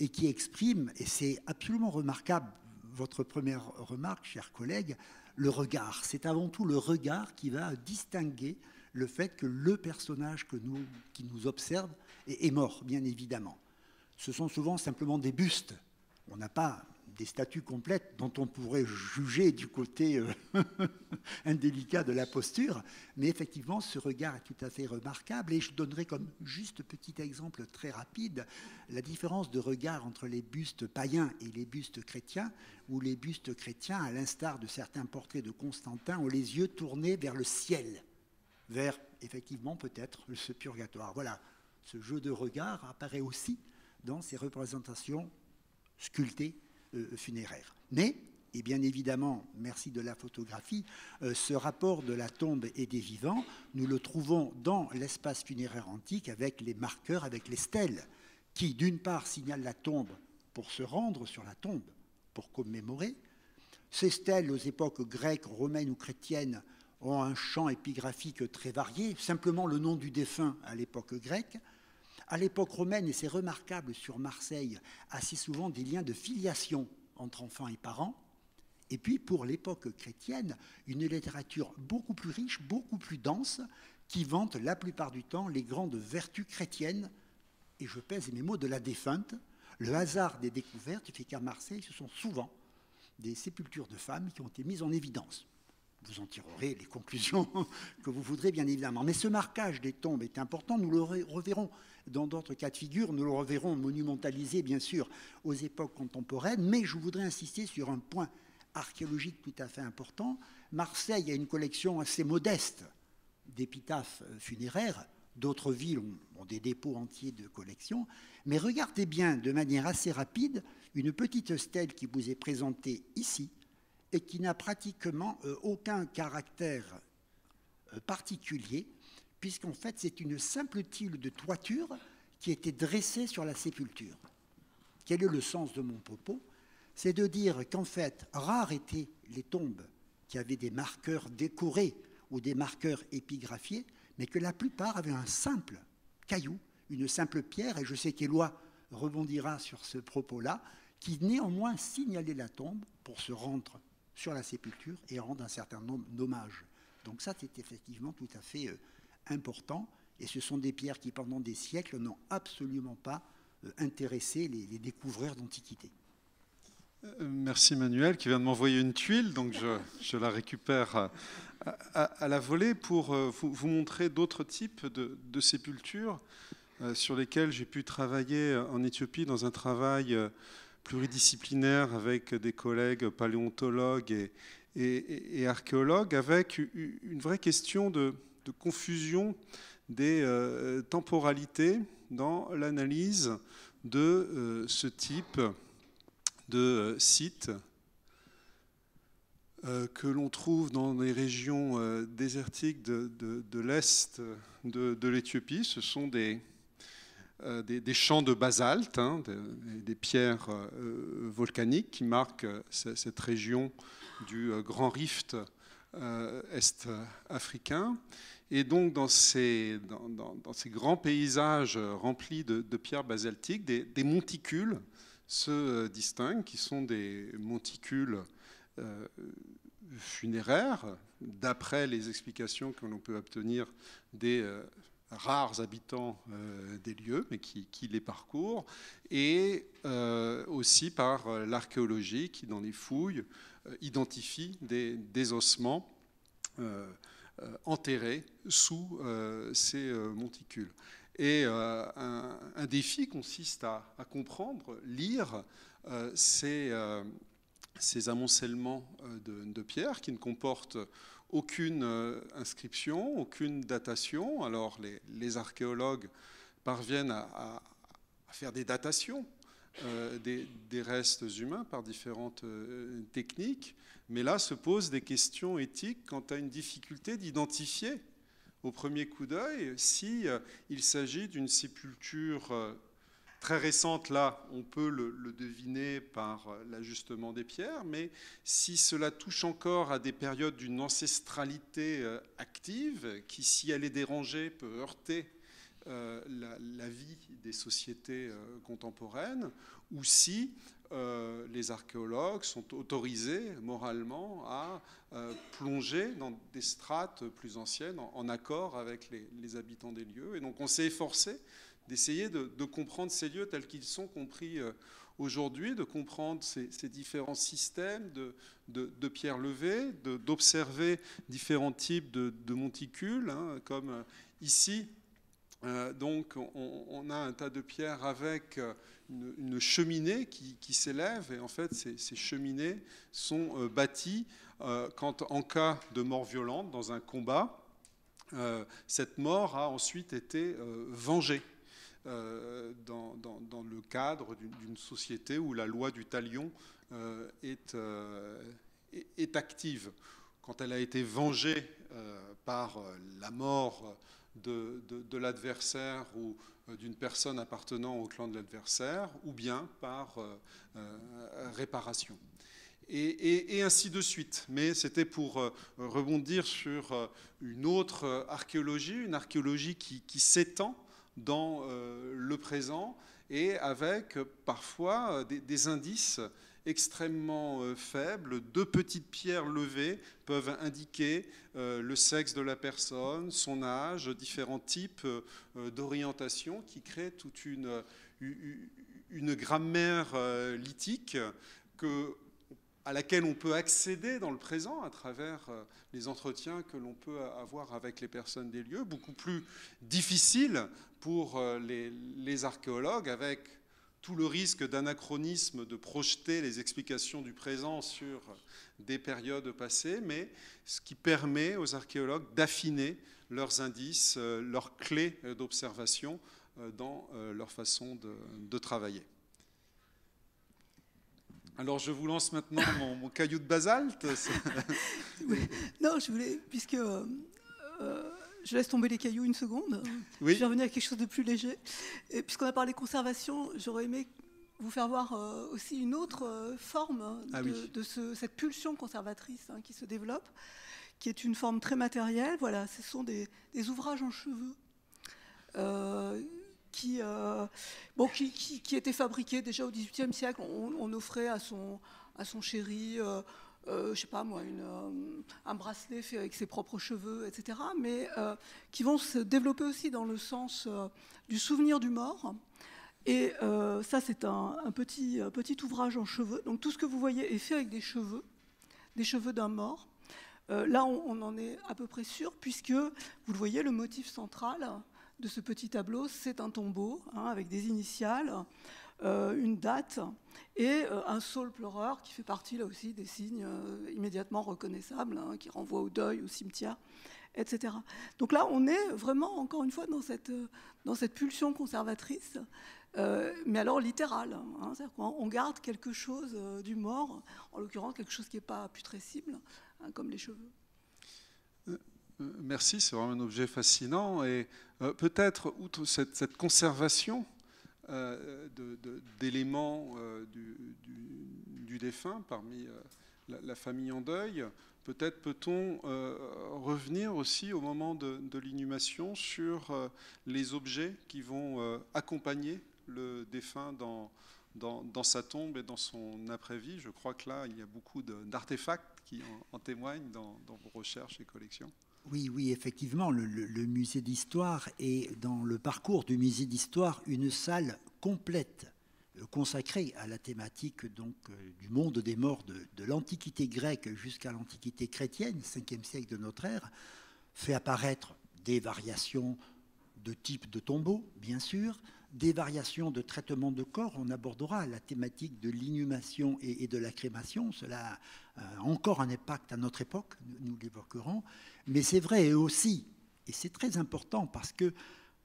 et qui expriment, et c'est absolument remarquable, votre première remarque, chers collègues, le regard. C'est avant tout le regard qui va distinguer le fait que le personnage qui nous observe est mort, bien évidemment. Ce sont souvent simplement des bustes. On n'a pas des statues complètes dont on pourrait juger du côté indélicat de la posture, mais effectivement, ce regard est tout à fait remarquable. Et je donnerai comme juste petit exemple très rapide la différence de regard entre les bustes païens et les bustes chrétiens, où les bustes chrétiens, à l'instar de certains portraits de Constantin, ont les yeux tournés vers le ciel, vers, effectivement, peut-être ce purgatoire. Voilà, ce jeu de regard apparaît aussi dans ces représentations sculptées funéraire. Mais, et bien évidemment, merci de la photographie, ce rapport de la tombe et des vivants, nous le trouvons dans l'espace funéraire antique avec les marqueurs, avec les stèles, qui d'une part signalent la tombe pour se rendre sur la tombe, pour commémorer. Ces stèles, aux époques grecques, romaines ou chrétiennes, ont un champ épigraphique très varié, simplement le nom du défunt à l'époque grecque. À l'époque romaine, et c'est remarquable sur Marseille, assez souvent des liens de filiation entre enfants et parents. Et puis, pour l'époque chrétienne, une littérature beaucoup plus riche, beaucoup plus dense, qui vante la plupart du temps les grandes vertus chrétiennes, et je pèse mes mots, de la défunte. Le hasard des découvertes fait qu'à Marseille, ce sont souvent des sépultures de femmes qui ont été mises en évidence. Vous en tirerez les conclusions que vous voudrez, bien évidemment. Mais ce marquage des tombes est important. Nous le reverrons dans d'autres cas de figure. Nous le reverrons monumentalisé, bien sûr, aux époques contemporaines. Mais je voudrais insister sur un point archéologique tout à fait important. Marseille a une collection assez modeste d'épitaphes funéraires. D'autres villes ont des dépôts entiers de collections. Mais regardez bien, de manière assez rapide, une petite stèle qui vous est présentée ici, et qui n'a pratiquement aucun caractère particulier, puisqu'en fait c'est une simple tile de toiture qui était dressée sur la sépulture. Quel est le sens de mon propos? C'est de dire qu'en fait, rares étaient les tombes qui avaient des marqueurs décorés ou des marqueurs épigraphiés, mais que la plupart avaient un simple caillou, une simple pierre, et je sais qu'Éloi rebondira sur ce propos-là, qui néanmoins signalait la tombe pour se rendre sur la sépulture et rendre un certain nombre d'hommages. Donc ça, c'est effectivement tout à fait important. Et ce sont des pierres qui, pendant des siècles, n'ont absolument pas intéressé les découvreurs d'Antiquité. Merci Manuel, qui vient de m'envoyer une tuile, donc je la récupère à la volée pour vous montrer d'autres types de sépultures sur lesquelles j'ai pu travailler en Éthiopie dans un travail pluridisciplinaire avec des collègues paléontologues et archéologue, avec une vraie question de confusion des temporalités dans l'analyse de ce type de site que l'on trouve dans les régions désertiques de l'Est de l'Éthiopie. Ce sont des champs de basalte, hein, des pierres volcaniques qui marquent cette région du Grand Rift est-africain. Et donc dans ces grands paysages remplis de pierres basaltiques, des monticules se distinguent, qui sont des monticules funéraires, d'après les explications que l'on peut obtenir des rares habitants des lieux, mais qui les parcourent, et aussi par l'archéologie qui, dans les fouilles, identifie des ossements enterrés sous ces monticules. Et un défi consiste à comprendre, lire ces amoncellements de pierres qui ne comportent aucune inscription, aucune datation. Alors les archéologues parviennent à faire des datations des restes humains par différentes techniques, mais là se posent des questions éthiques quant à une difficulté d'identifier au premier coup d'œil s'il s'agit d'une sépulture très récente. Là, on peut le deviner par l'ajustement des pierres, mais si cela touche encore à des périodes d'une ancestralité active, qui, si elle est dérangée, peut heurter la vie des sociétés contemporaines, ou si les archéologues sont autorisés moralement à plonger dans des strates plus anciennes en accord avec les habitants des lieux. Et donc on s'est efforcé d'essayer de comprendre ces lieux tels qu'ils sont compris aujourd'hui, de comprendre ces différents systèmes de pierres levées, d'observer différents types de monticules, hein, comme ici. Donc on a un tas de pierres avec une cheminée qui s'élève, et en fait ces cheminées sont bâties quand, en cas de mort violente dans un combat, cette mort a ensuite été vengée dans le cadre d'une société où la loi du talion est active. Quand elle a été vengée par la mort de l'adversaire ou d'une personne appartenant au clan de l'adversaire, ou bien par réparation. Et ainsi de suite. Mais c'était pour rebondir sur une autre archéologie, une archéologie qui s'étend dans le présent, et avec parfois des indices extrêmement faibles. Deux petites pierres levées peuvent indiquer le sexe de la personne, son âge, différents types d'orientation qui créent toute une grammaire lithique à laquelle on peut accéder dans le présent à travers les entretiens que l'on peut avoir avec les personnes des lieux, beaucoup plus difficile pour les archéologues, avec tout le risque d'anachronisme, de projeter les explications du présent sur des périodes passées, mais ce qui permet aux archéologues d'affiner leurs indices, leurs clés d'observation dans leur façon de travailler. Alors je vous lance maintenant mon caillou de basalte. Oui. Non, je voulais, puisque je laisse tomber les cailloux une seconde, oui. Je vais revenir à quelque chose de plus léger. Et puisqu'on a parlé conservation, j'aurais aimé vous faire voir aussi une autre forme de cette pulsion conservatrice qui se développe, qui est une forme très matérielle. Voilà, ce sont des ouvrages en cheveux. Qui était fabriqué déjà au XVIIIe siècle. On offrait à son chéri, je sais pas moi, un bracelet fait avec ses propres cheveux, etc. Mais qui vont se développer aussi dans le sens du souvenir du mort. Et ça, c'est un petit ouvrage en cheveux. Donc tout ce que vous voyez est fait avec des cheveux d'un mort. Là, on en est à peu près sûr, puisque vous le voyez, le motif central de ce petit tableau, c'est un tombeau avec des initiales. une date et un saule pleureur qui fait partie là aussi des signes immédiatement reconnaissables, hein, qui renvoient au deuil, au cimetière, etc. Donc là, on est vraiment, encore une fois, dans cette pulsion conservatrice, mais alors littérale. Hein, c'est-à-dire qu'on garde quelque chose du mort, en l'occurrence quelque chose qui n'est pas putrescible, hein, comme les cheveux. Merci, c'est vraiment un objet fascinant. Et peut-être, outre cette conservation d'éléments du défunt parmi la famille en deuil, peut-être peut-on revenir aussi au moment de l'inhumation sur les objets qui vont accompagner le défunt dans sa tombe et dans son après-vie. Je crois que là, il y a beaucoup d'artefacts qui en témoignent dans vos recherches et collections. Oui, effectivement, le musée d'histoire est, dans le parcours du musée d'histoire, une salle complète consacrée à la thématique donc, du monde des morts de l'Antiquité grecque jusqu'à l'Antiquité chrétienne, 5e siècle de notre ère, fait apparaître des variations de type de tombeau, bien sûr, des variations de traitement de corps. On abordera la thématique de l'inhumation et de la crémation. Cela a encore un impact à notre époque, nous l'évoquerons. Mais c'est vrai aussi, et c'est très important parce que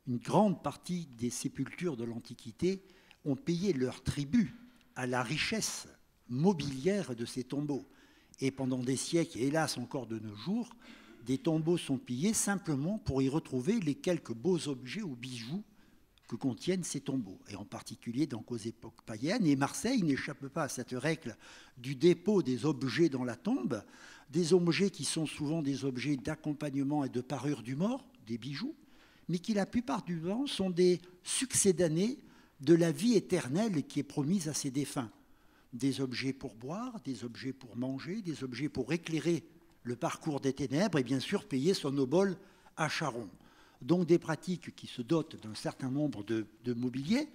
une grande partie des sépultures de l'Antiquité ont payé leur tribut à la richesse mobilière de ces tombeaux. Et pendant des siècles, et hélas encore de nos jours, des tombeaux sont pillés simplement pour y retrouver les quelques beaux objets ou bijoux que contiennent ces tombeaux, et en particulier donc aux époques païennes. Et Marseille n'échappe pas à cette règle du dépôt des objets dans la tombe, des objets qui sont souvent des objets d'accompagnement et de parure du mort, des bijoux, mais qui la plupart du temps sont des succédanés de la vie éternelle qui est promise à ces défunts. Des objets pour boire, des objets pour manger, des objets pour éclairer le parcours des ténèbres et bien sûr payer son obole à Charon. Donc des pratiques qui se dotent d'un certain nombre de mobilier.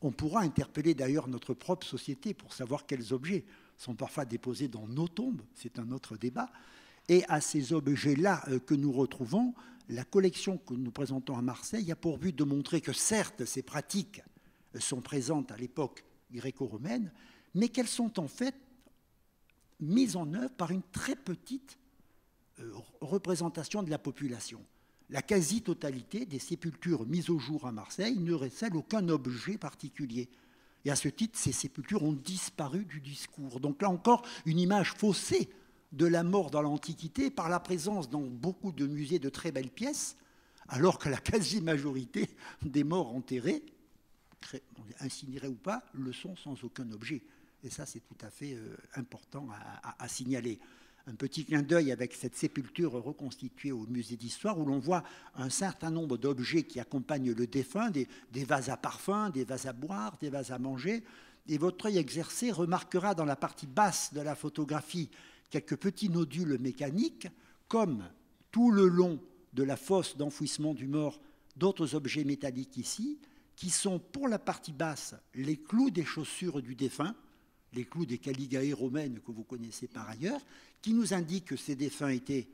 On pourra interpeller d'ailleurs notre propre société pour savoir quels objets sont parfois déposés dans nos tombes, c'est un autre débat. Et à ces objets-là que nous retrouvons, la collection que nous présentons à Marseille a pour but de montrer que certes ces pratiques sont présentes à l'époque gréco-romaine, mais qu'elles sont en fait mises en œuvre par une très petite représentation de la population. La quasi-totalité des sépultures mises au jour à Marseille ne recèlent aucun objet particulier. Et à ce titre, ces sépultures ont disparu du discours. Donc là encore, une image faussée de la mort dans l'Antiquité par la présence dans beaucoup de musées de très belles pièces, alors que la quasi-majorité des morts enterrés, incinérés ou pas, le sont sans aucun objet. Et ça, c'est tout à fait important à signaler. Un petit clin d'œil avec cette sépulture reconstituée au musée d'histoire où l'on voit un certain nombre d'objets qui accompagnent le défunt, des vases à parfum, des vases à boire, des vases à manger. Et votre œil exercé remarquera dans la partie basse de la photographie quelques petits nodules mécaniques, comme tout le long de la fosse d'enfouissement du mort, d'autres objets métalliques ici, qui sont pour la partie basse les clous des chaussures du défunt, les clous des caligae romaines que vous connaissez par ailleurs, qui nous indiquent que ces défunts étaient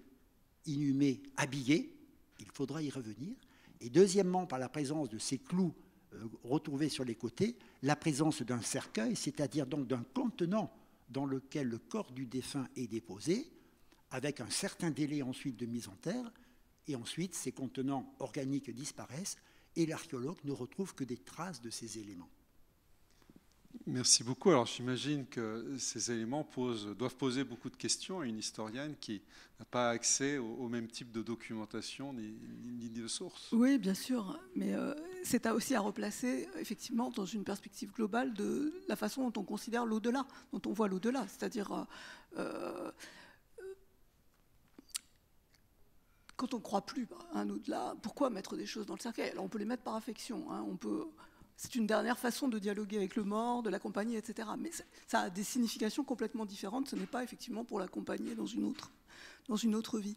inhumés, habillés. Il faudra y revenir. Et deuxièmement, par la présence de ces clous retrouvés sur les côtés, la présence d'un cercueil, c'est-à-dire donc d'un contenant dans lequel le corps du défunt est déposé, avec un certain délai ensuite de mise en terre, et ensuite ces contenants organiques disparaissent, et l'archéologue ne retrouve que des traces de ces éléments. Merci beaucoup. Alors j'imagine que ces éléments doivent poser beaucoup de questions à une historienne qui n'a pas accès au même type de documentation ni de sources. Oui, bien sûr, mais c'est aussi à replacer effectivement dans une perspective globale de la façon dont on considère l'au-delà, dont on voit l'au-delà, c'est-à-dire quand on ne croit plus à un au-delà, pourquoi mettre des choses dans le cercueil? Alors on peut les mettre par affection, hein, c'est une dernière façon de dialoguer avec le mort, de l'accompagner, etc. Mais ça a des significations complètement différentes. Ce n'est pas effectivement pour l'accompagner dans une autre vie.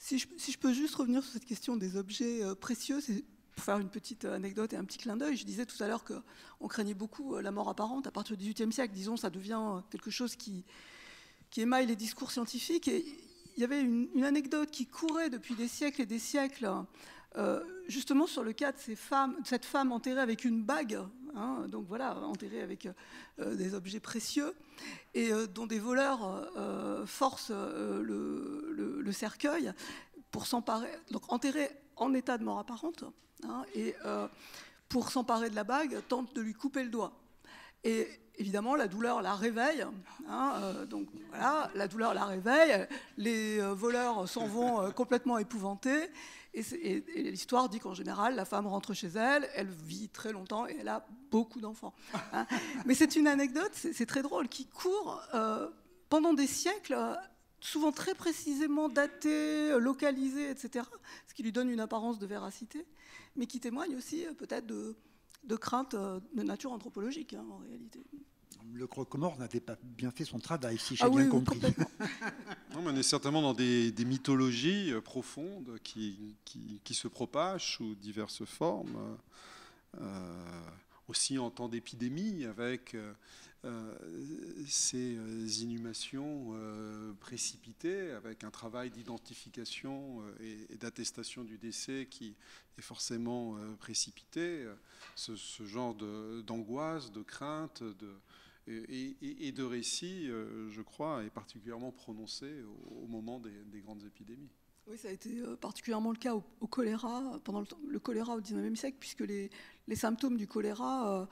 Si je peux juste revenir sur cette question des objets précieux, c'est pour faire une petite anecdote et un petit clin d'œil. Je disais tout à l'heure qu'on craignait beaucoup la mort apparente. À partir du XVIIIe siècle, disons, ça devient quelque chose qui émaille les discours scientifiques. Et il y avait une anecdote qui courait depuis des siècles et des siècles, justement sur le cas de cette femme enterrée avec une bague, hein, donc voilà, enterrés avec des objets précieux, et dont des voleurs forcent le cercueil pour s'emparer, donc enterrés en état de mort apparente, hein, et pour s'emparer de la bague, tentent de lui couper le doigt. Et évidemment, la douleur la réveille. Hein, donc voilà, la douleur la réveille. Les voleurs s'en vont complètement épouvantés. Et l'histoire dit qu'en général, la femme rentre chez elle, elle vit très longtemps et elle a beaucoup d'enfants. Hein. Mais c'est une anecdote, c'est très drôle, qui court pendant des siècles, souvent très précisément datée, localisée, etc. Ce qui lui donne une apparence de véracité, mais qui témoigne aussi peut-être de craintes de nature anthropologique, hein, en réalité. Le croque-mort n'avait pas bien fait son travail, si j'ai Oui, bien compris. Non, mais on est certainement dans des mythologies profondes qui se propagent sous diverses formes, aussi en temps d'épidémie, avec ces inhumations précipitées, avec un travail d'identification et d'attestation du décès qui est forcément précipité, ce genre d'angoisse, de crainte, et de récits, je crois, est particulièrement prononcé au moment des grandes épidémies. Oui, ça a été particulièrement le cas au choléra, pendant le choléra au XIXe siècle, puisque les symptômes du choléra,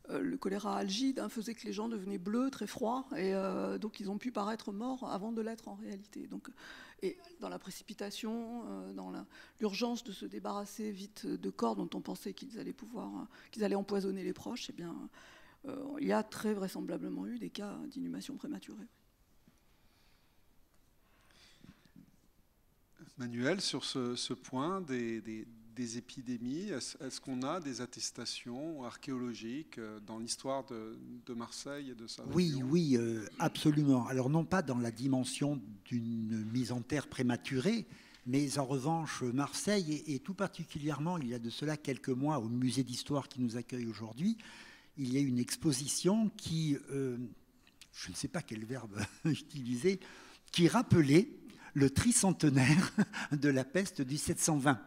le choléra algide, hein, faisait que les gens devenaient bleus, très froids, et donc ils ont pu paraître morts avant de l'être en réalité. Donc, et dans la précipitation, dans l'urgence de se débarrasser vite de corps dont on pensait qu'ils allaient empoisonner les proches, eh bien, il y a très vraisemblablement eu des cas d'inhumation prématurée. Manuel, sur ce point des épidémies, est-ce qu'on a des attestations archéologiques dans l'histoire de Marseille et de sa région ? Oui, absolument. Alors non pas dans la dimension d'une mise en terre prématurée, mais en revanche, Marseille, et tout particulièrement, il y a de cela quelques mois, au musée d'histoire qui nous accueille aujourd'hui, il y a une exposition qui, je ne sais pas quel verbe utiliser, qui rappelait le tricentenaire de la peste du 720,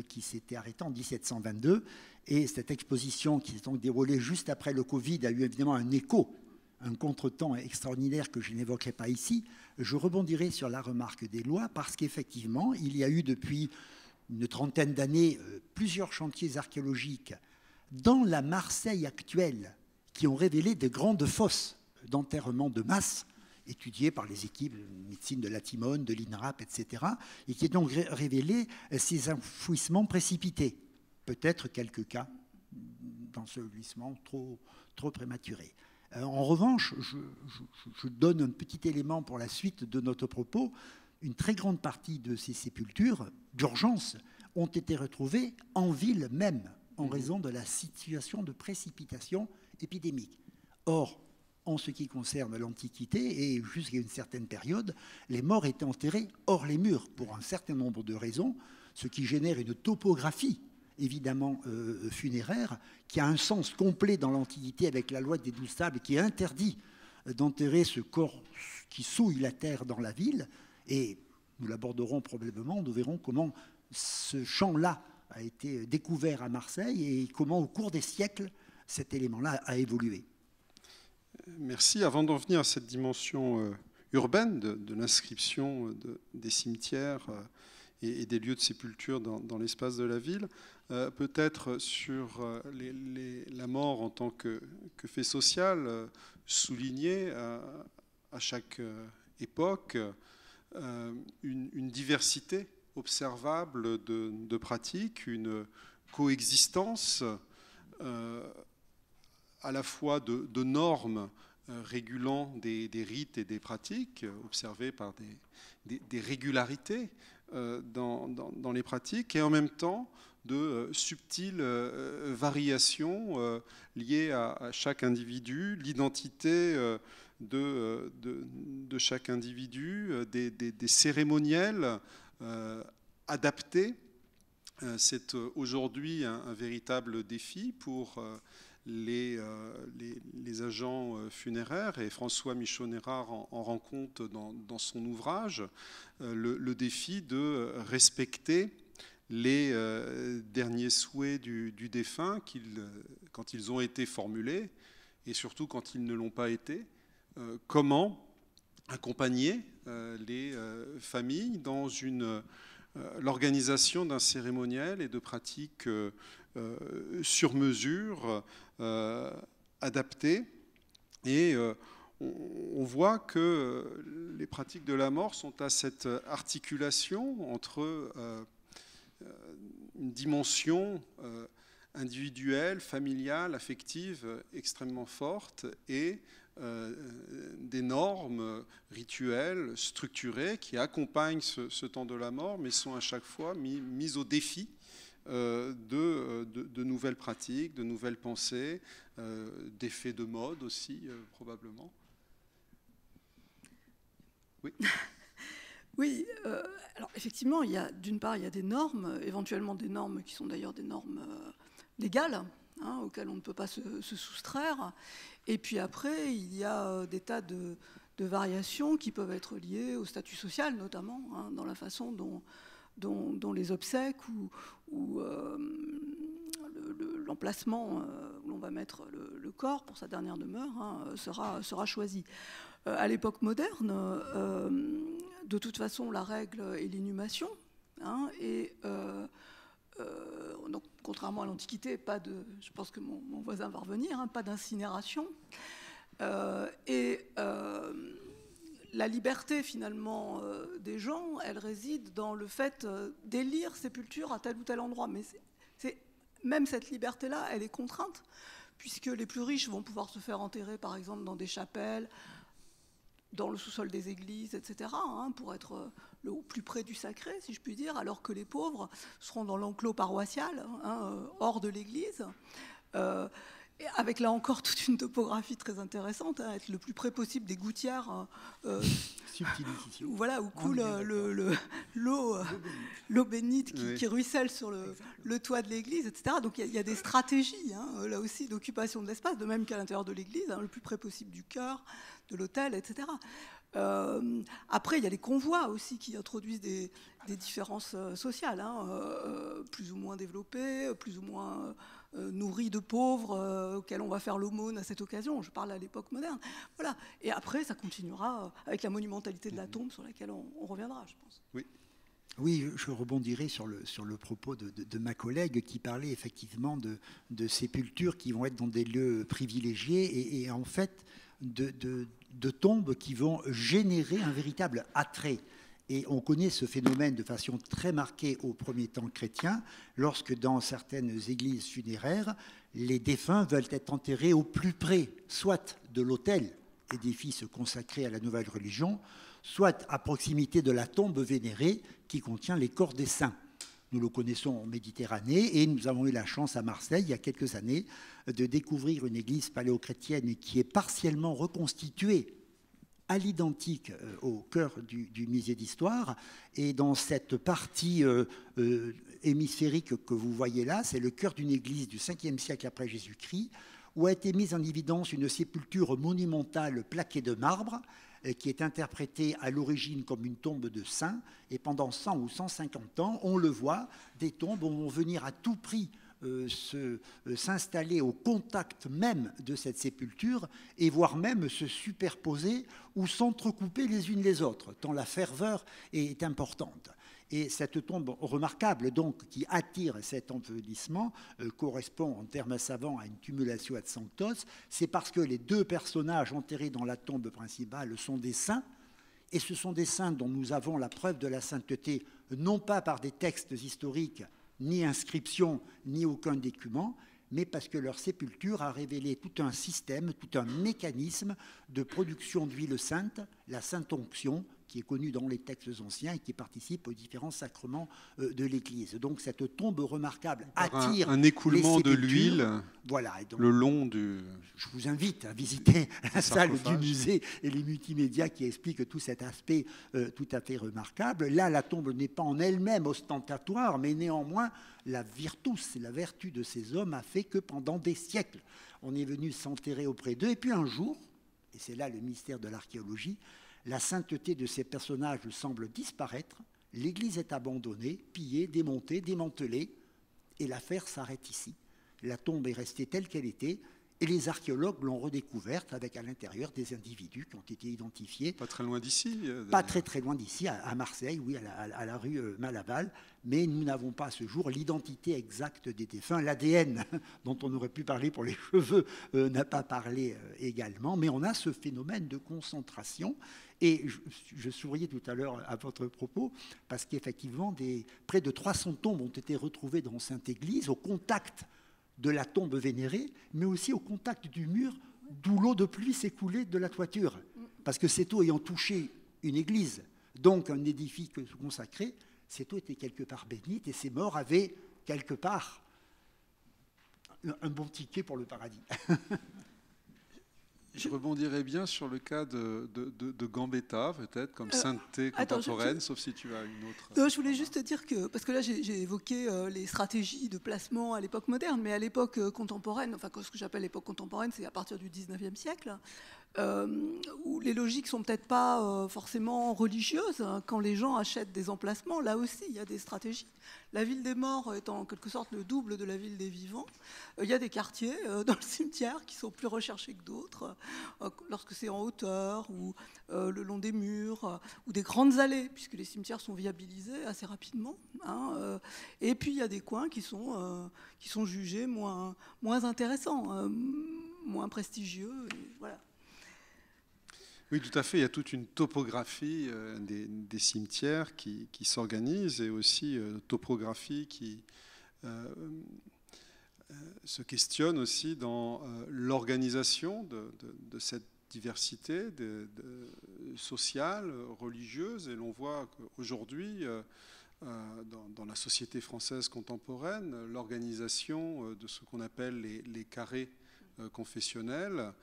qui s'était arrêtée en 1722. Et cette exposition, qui s'est donc déroulée juste après le Covid, a eu évidemment un écho, un contretemps extraordinaire que je n'évoquerai pas ici. Je rebondirai sur la remarque d'Éloi, parce qu'effectivement, il y a eu depuis une trentaine d'années plusieurs chantiers archéologiques dans la Marseille actuelle qui ont révélé de grandes fosses d'enterrement de masse étudiées par les équipes de médecine de la Timone, de l'INRAP, etc., et qui ont donc révélé ces enfouissements précipités. Peut-être quelques cas d'ensevelissement trop prématurés. En revanche, je donne un petit élément pour la suite de notre propos. Une très grande partie de ces sépultures d'urgence ont été retrouvées en ville même, en raison de la situation de précipitation épidémique. Or, en ce qui concerne l'Antiquité, et jusqu'à une certaine période, les morts étaient enterrés hors les murs, pour un certain nombre de raisons, ce qui génère une topographie, évidemment funéraire, qui a un sens complet dans l'Antiquité avec la loi des 12 tables, qui interdit d'enterrer ce corps qui souille la terre dans la ville, et nous l'aborderons probablement, nous verrons comment ce champ-là a été découvert à Marseille et comment, au cours des siècles, cet élément-là a évolué. Merci. Avant d'en venir à cette dimension urbaine de l'inscription des cimetières et des lieux de sépulture dans l'espace de la ville, peut-être sur la mort en tant que fait social, souligner à chaque époque une diversité observable de pratiques, une coexistence à la fois de normes régulant des rites et des pratiques, observées par des régularités dans les pratiques, et en même temps de subtiles variations liées à chaque individu, l'identité de chaque individu, des cérémoniels adaptés. C'est aujourd'hui un véritable défi pour les agents funéraires, et François Michon-Hérard en rend compte dans son ouvrage, le défi de respecter les derniers souhaits du défunt quand ils ont été formulés et surtout quand ils ne l'ont pas été. Comment accompagner les familles dans l'organisation d'un cérémoniel et de pratiques sur mesure, adaptées. Et on voit que les pratiques de la mort sont à cette articulation entre une dimension individuelle, familiale, affective extrêmement forte et des normes rituelles, structurées, qui accompagnent ce temps de la mort, mais sont à chaque fois mises au défi de nouvelles pratiques, de nouvelles pensées, d'effets de mode aussi, probablement. Oui. Oui, alors effectivement, d'une part, il y a des normes, éventuellement des normes qui sont d'ailleurs des normes légales, auxquelles on ne peut pas se soustraire. Et puis après, il y a des tas de variations qui peuvent être liées au statut social, notamment, dans la façon dont les obsèques ou l'emplacement où l'on va mettre le corps pour sa dernière demeure sera choisi. À l'époque moderne, de toute façon, la règle est l'inhumation. Donc, contrairement à l'Antiquité, je pense que mon voisin va revenir, pas d'incinération. La liberté, finalement, des gens, elle réside dans le fait d'élire sépulture à tel ou tel endroit. Mais même cette liberté-là, elle est contrainte, puisque les plus riches vont pouvoir se faire enterrer, par exemple, dans des chapelles, dans le sous-sol des églises, etc., pour être au plus près du sacré, si je puis dire, alors que les pauvres seront dans l'enclos paroissial, hors de l'église, avec là encore toute une topographie très intéressante, être le plus près possible des gouttières, voilà, où coule l'eau bénite qui ruisselle sur le toit de l'église, etc. Donc il y a des stratégies, là aussi, d'occupation de l'espace, de même qu'à l'intérieur de l'église, le plus près possible du chœur, de l'autel, etc. Après, il y a les convois aussi qui introduisent des différences sociales, plus ou moins développées, plus ou moins nourries de pauvres auxquels on va faire l'aumône à cette occasion. Je parle à l'époque moderne. Voilà. Et après, ça continuera avec la monumentalité de la tombe sur laquelle on reviendra, je pense. Oui. Oui, je rebondirai sur le propos de ma collègue qui parlait effectivement de sépultures qui vont être dans des lieux privilégiés et en fait de tombes qui vont générer un véritable attrait. Et on connaît ce phénomène de façon très marquée au premier temps chrétien, lorsque dans certaines églises funéraires, les défunts veulent être enterrés au plus près, soit de l'autel, édifice consacré à la nouvelle religion, soit à proximité de la tombe vénérée qui contient les corps des saints. Nous le connaissons en Méditerranée et nous avons eu la chance à Marseille, il y a quelques années, de découvrir une église paléochrétienne qui est partiellement reconstituée à l'identique au cœur du musée d'histoire. Et dans cette partie hémisphérique que vous voyez là, c'est le cœur d'une église du 5e siècle après Jésus-Christ, où a été mise en évidence une sépulture monumentale plaquée de marbre, qui est interprétée à l'origine comme une tombe de saint. Et pendant 100 ou 150 ans, on le voit, des tombes vont venir à tout prix s'installer au contact même de cette sépulture et voire même se superposer ou s'entrecouper les unes les autres, tant la ferveur est importante. Et cette tombe remarquable, donc, qui attire cet embellissement, correspond en termes savants à une cumulatio ad sanctos. C'est parce que les deux personnages enterrés dans la tombe principale sont des saints, et ce sont des saints dont nous avons la preuve de la sainteté, non pas par des textes historiques, ni inscriptions, ni aucun document, mais parce que leur sépulture a révélé tout un système, tout un mécanisme de production d'huile sainte, la sainte onction, qui est connue dans les textes anciens et qui participe aux différents sacrements de l'Église. Donc cette tombe remarquable attire un écoulement de l'huile, voilà, et donc, le long du... Je vous invite à visiter la salle du musée et les multimédias qui expliquent tout cet aspect tout à fait remarquable. Là, la tombe n'est pas en elle-même ostentatoire, mais néanmoins, la virtus, la vertu de ces hommes a fait que pendant des siècles, on est venu s'enterrer auprès d'eux. Et puis un jour, et c'est là le mystère de l'archéologie, la sainteté de ces personnages semble disparaître L'église est abandonnée, pillée, démontée, démantelée, et l'affaire s'arrête ici. La tombe est restée telle qu'elle était, et les archéologues l'ont redécouverte avec à l'intérieur des individus qui ont été identifiés. Pas très loin d'ici. Pas très très loin d'ici, à Marseille, oui, à la rue Malaval. Mais nous n'avons pas à ce jour l'identité exacte des défunts. L'ADN, dont on aurait pu parler pour les cheveux, n'a pas parlé également. Mais on a ce phénomène de concentration. Et je souriais tout à l'heure à votre propos, parce qu'effectivement, près de 300 tombes ont été retrouvées dans Sainte-Église, au contact de la tombe vénérée, mais aussi au contact du mur d'où l'eau de pluie s'écoulait de la toiture. Parce que cette eau ayant touché une église, donc un édifice consacré, cette eau était quelque part bénite et ces morts avaient quelque part un bon ticket pour le paradis. Je rebondirais bien sur le cas de Gambetta, peut-être, comme sainteté contemporaine, sauf si tu as une autre... Non, je voulais juste dire que, parce que là j'ai évoqué les stratégies de placement à l'époque moderne, mais à l'époque contemporaine, enfin ce que j'appelle l'époque contemporaine, c'est à partir du 19e siècle, où les logiques sont peut-être pas forcément religieuses. Quand les gens achètent des emplacements, là aussi il y a des stratégies. La ville des morts est en quelque sorte le double de la ville des vivants. Il y a des quartiers dans le cimetière qui sont plus recherchés que d'autres, lorsque c'est en hauteur ou le long des murs, ou des grandes allées, puisque les cimetières sont viabilisés assez rapidement. Et puis il y a des coins qui sont jugés moins intéressants, moins prestigieux. Et voilà. Oui, tout à fait. Il y a toute une topographie des cimetières qui s'organise et aussi topographie qui se questionne aussi dans l'organisation de cette diversité sociale, religieuse. Et l'on voit qu'aujourd'hui, dans la société française contemporaine, l'organisation de ce qu'on appelle les carrés confessionnels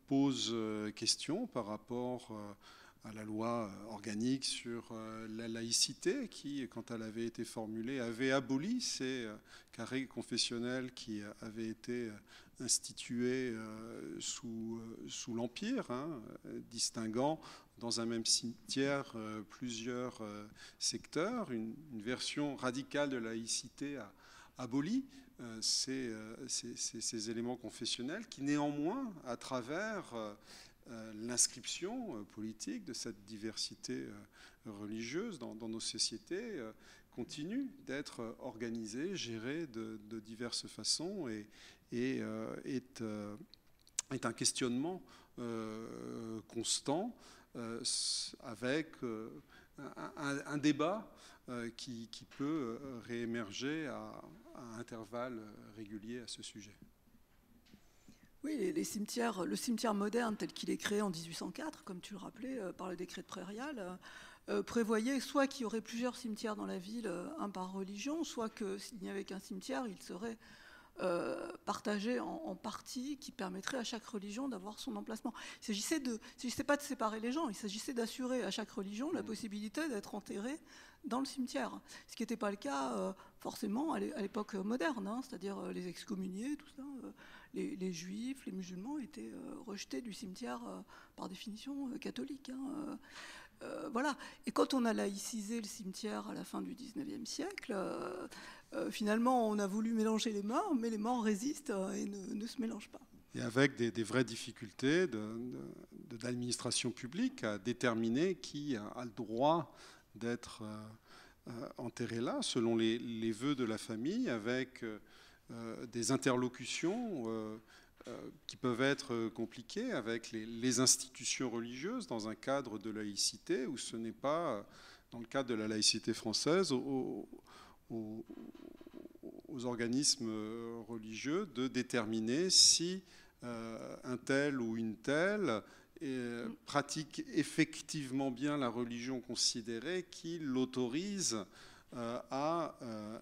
pose question par rapport à la loi organique sur la laïcité qui, quand elle avait été formulée, avait aboli ces carrés confessionnels qui avaient été institués sous l'Empire, distinguant dans un même cimetière plusieurs secteurs. Une version radicale de laïcité a aboli ces éléments confessionnels qui, néanmoins, à travers l'inscription politique de cette diversité religieuse dans nos sociétés, continue d'être organisée, gérée de diverses façons et est un questionnement constant avec un débat qui peut réémerger à intervalles réguliers à ce sujet. Oui, les cimetières, le cimetière moderne tel qu'il est créé en 1804, comme tu le rappelais, par le décret de Prairial, prévoyait soit qu'il y aurait plusieurs cimetières dans la ville, un par religion, soit que s'il n'y avait qu'un cimetière, il serait partagé en parties qui permettraient à chaque religion d'avoir son emplacement. Il ne s'agissait pas de séparer les gens, il s'agissait d'assurer à chaque religion la possibilité d'être enterré dans le cimetière, ce qui n'était pas le cas forcément à l'époque moderne, c'est-à-dire les excommuniés, tout ça, les juifs, les musulmans étaient rejetés du cimetière par définition catholique. Voilà. Et quand on a laïcisé le cimetière à la fin du 19e siècle, finalement on a voulu mélanger les morts, mais les morts résistent et ne se mélangent pas. Et avec des vraies difficultés d'administration publique à déterminer qui a le droit d'être enterré là, selon les vœux de la famille, avec des interlocutions qui peuvent être compliquées avec les institutions religieuses dans un cadre de laïcité où ce n'est pas, dans le cadre de la laïcité française, aux organismes religieux de déterminer si un tel ou une telle pratique effectivement bien la religion considérée qui l'autorise à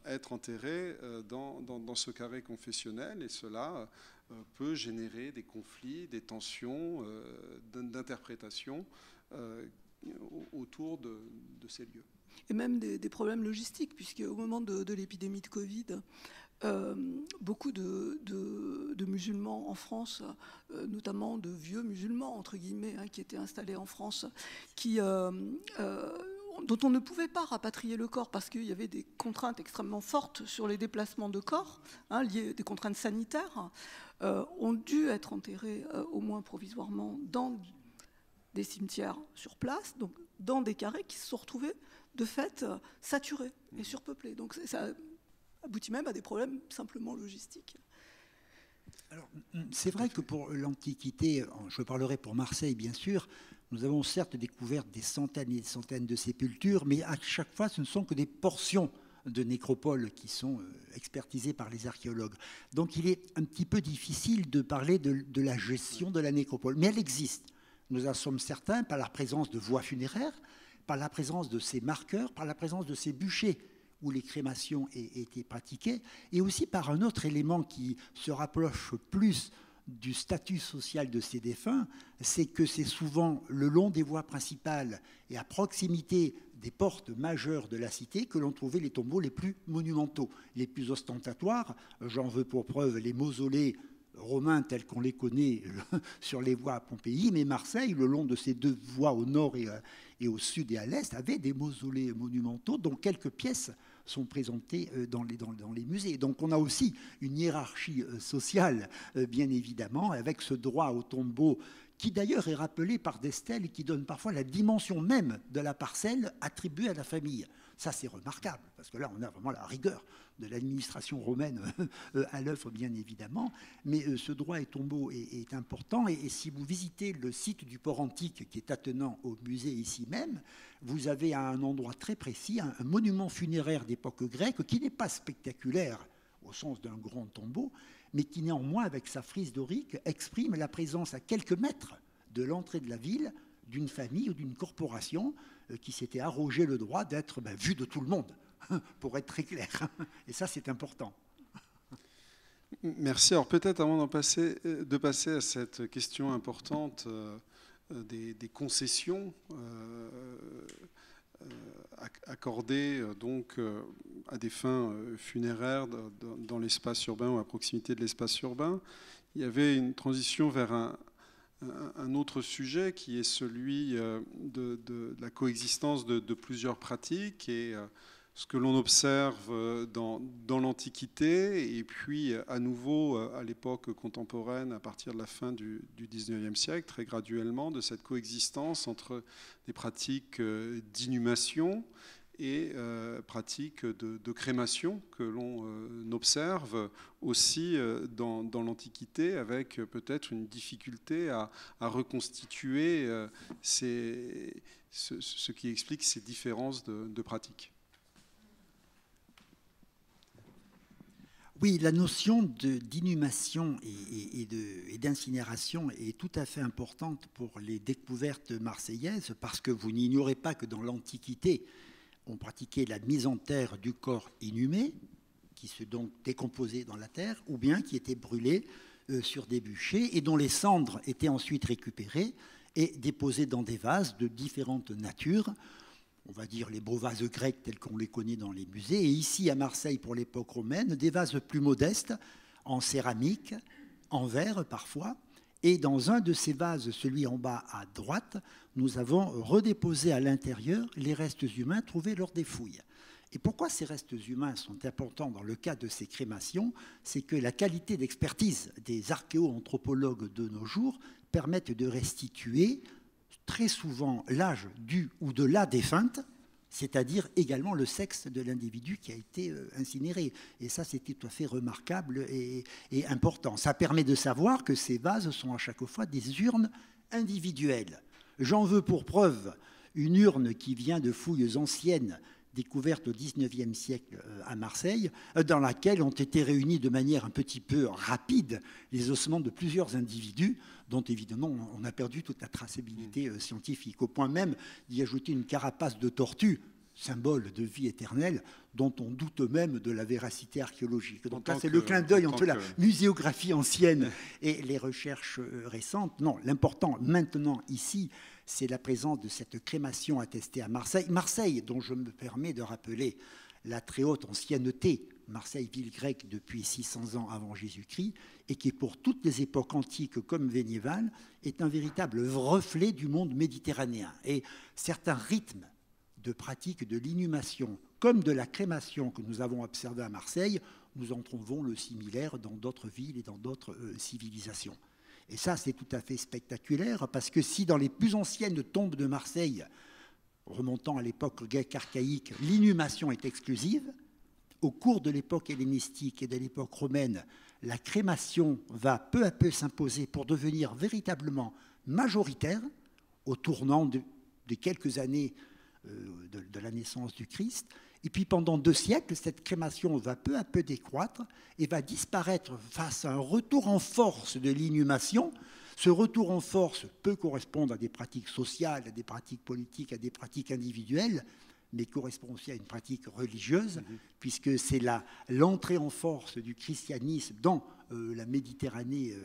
être enterré dans ce carré confessionnel, et cela peut générer des conflits, des tensions d'interprétation autour de ces lieux. Et même des problèmes logistiques, puisque au moment de l'épidémie de Covid, beaucoup de musulmans en France, notamment de vieux musulmans, entre guillemets, qui étaient installés en France, qui dont on ne pouvait pas rapatrier le corps parce qu'il y avait des contraintes extrêmement fortes sur les déplacements de corps, liées des contraintes sanitaires, ont dû être enterrés au moins provisoirement dans des cimetières sur place, donc dans des carrés qui se sont retrouvés de fait saturés et surpeuplés. Donc ça aboutit même à des problèmes simplement logistiques. Alors, c'est vrai que pour l'Antiquité, je parlerai pour Marseille bien sûr, nous avons certes découvert des centaines et des centaines de sépultures, mais à chaque fois ce ne sont que des portions de nécropoles qui sont expertisées par les archéologues. Donc il est un petit peu difficile de parler de la gestion de la nécropole, mais elle existe. Nous en sommes certains par la présence de voies funéraires, par la présence de ces marqueurs, par la présence de ces bûchers où les crémations étaient pratiquées, et aussi par un autre élément qui se rapproche plus du statut social de ces défunts, c'est que c'est souvent le long des voies principales et à proximité des portes majeures de la cité que l'on trouvait les tombeaux les plus monumentaux, les plus ostentatoires. J'en veux pour preuve les mausolées romains tels qu'on les connaît sur les voies à Pompéi, mais Marseille, le long de ces deux voies au nord et au sud et à l'est, avait des mausolées monumentaux dont quelques pièces sont présentées dans les musées. Donc on a aussi une hiérarchie sociale, bien évidemment, avec ce droit au tombeau qui d'ailleurs est rappelé par des stèles qui donnent parfois la dimension même de la parcelle attribuée à la famille. Ça, c'est remarquable, parce que là, on a vraiment la rigueur de l'administration romaine à l'œuvre, bien évidemment. Mais ce droit au tombeau est important. Et si vous visitez le site du port antique, qui est attenant au musée ici même, vous avez à un endroit très précis un monument funéraire d'époque grecque qui n'est pas spectaculaire au sens d'un grand tombeau, mais qui néanmoins, avec sa frise dorique, exprime la présence à quelques mètres de l'entrée de la ville d'une famille ou d'une corporation qui s'était arrogé le droit d'être vue de tout le monde, pour être très clair. Et ça, c'est important. Merci. Alors peut-être avant de passer à cette question importante des concessions accordées donc à des fins funéraires dans l'espace urbain ou à proximité de l'espace urbain, il y avait une transition vers un autre sujet qui est celui de la coexistence de plusieurs pratiques et ce que l'on observe dans l'Antiquité et puis à nouveau à l'époque contemporaine à partir de la fin du XIXe siècle, très graduellement, de cette coexistence entre des pratiques d'inhumation et pratiques de crémation que l'on observe aussi dans l'Antiquité, avec peut-être une difficulté à reconstituer ce qui explique ces différences de pratiques. Oui, la notion d'inhumation et d'incinération est tout à fait importante pour les découvertes marseillaises, parce que vous n'ignorez pas que dans l'Antiquité, on pratiquait la mise en terre du corps inhumé, qui se donc décomposait dans la terre, ou bien qui était brûlé sur des bûchers, et dont les cendres étaient ensuite récupérées et déposées dans des vases de différentes natures, on va dire les beaux vases grecs tels qu'on les connaît dans les musées, et ici à Marseille pour l'époque romaine, des vases plus modestes, en céramique, en verre parfois, et dans un de ces vases, celui en bas à droite, nous avons redéposé à l'intérieur les restes humains trouvés lors des fouilles. Et pourquoi ces restes humains sont importants dans le cas de ces crémations? C'est que la qualité d'expertise des archéo-anthropologues de nos jours permettent de restituer très souvent l'âge du ou de la défunte, c'est-à-dire également le sexe de l'individu qui a été incinéré. Et ça, c'est tout à fait remarquable et important. Ça permet de savoir que ces vases sont à chaque fois des urnes individuelles. J'en veux pour preuve une urne qui vient de fouilles anciennes découverte au XIXe siècle à Marseille, dans laquelle ont été réunis de manière un petit peu rapide les ossements de plusieurs individus, dont évidemment on a perdu toute la traçabilité scientifique, au point même d'y ajouter une carapace de tortue, symbole de vie éternelle, dont on doute même de la véracité archéologique. Donc là, c'est le clin d'œil entre la muséographie ancienne et les recherches récentes. Non, l'important maintenant ici, c'est la présence de cette crémation attestée à Marseille. Marseille, dont je me permets de rappeler la très haute ancienneté, Marseille, ville grecque depuis 600 ans avant Jésus-Christ, et qui, pour toutes les époques antiques comme médiévales, est un véritable reflet du monde méditerranéen. Et certains rythmes de pratiques de l'inhumation comme de la crémation que nous avons observé à Marseille, nous en trouvons le similaire dans d'autres villes et dans d'autres civilisations. Et ça, c'est tout à fait spectaculaire, parce que si dans les plus anciennes tombes de Marseille, remontant à l'époque grecque archaïque, l'inhumation est exclusive, au cours de l'époque hellénistique et de l'époque romaine, la crémation va peu à peu s'imposer pour devenir véritablement majoritaire, au tournant de quelques années de la naissance du Christ. Et puis pendant 2 siècles, cette crémation va peu à peu décroître et va disparaître face à un retour en force de l'inhumation. Ce retour en force peut correspondre à des pratiques sociales, à des pratiques politiques, à des pratiques individuelles, mais correspond aussi à une pratique religieuse, puisque c'est l'entrée en force du christianisme dans la Méditerranée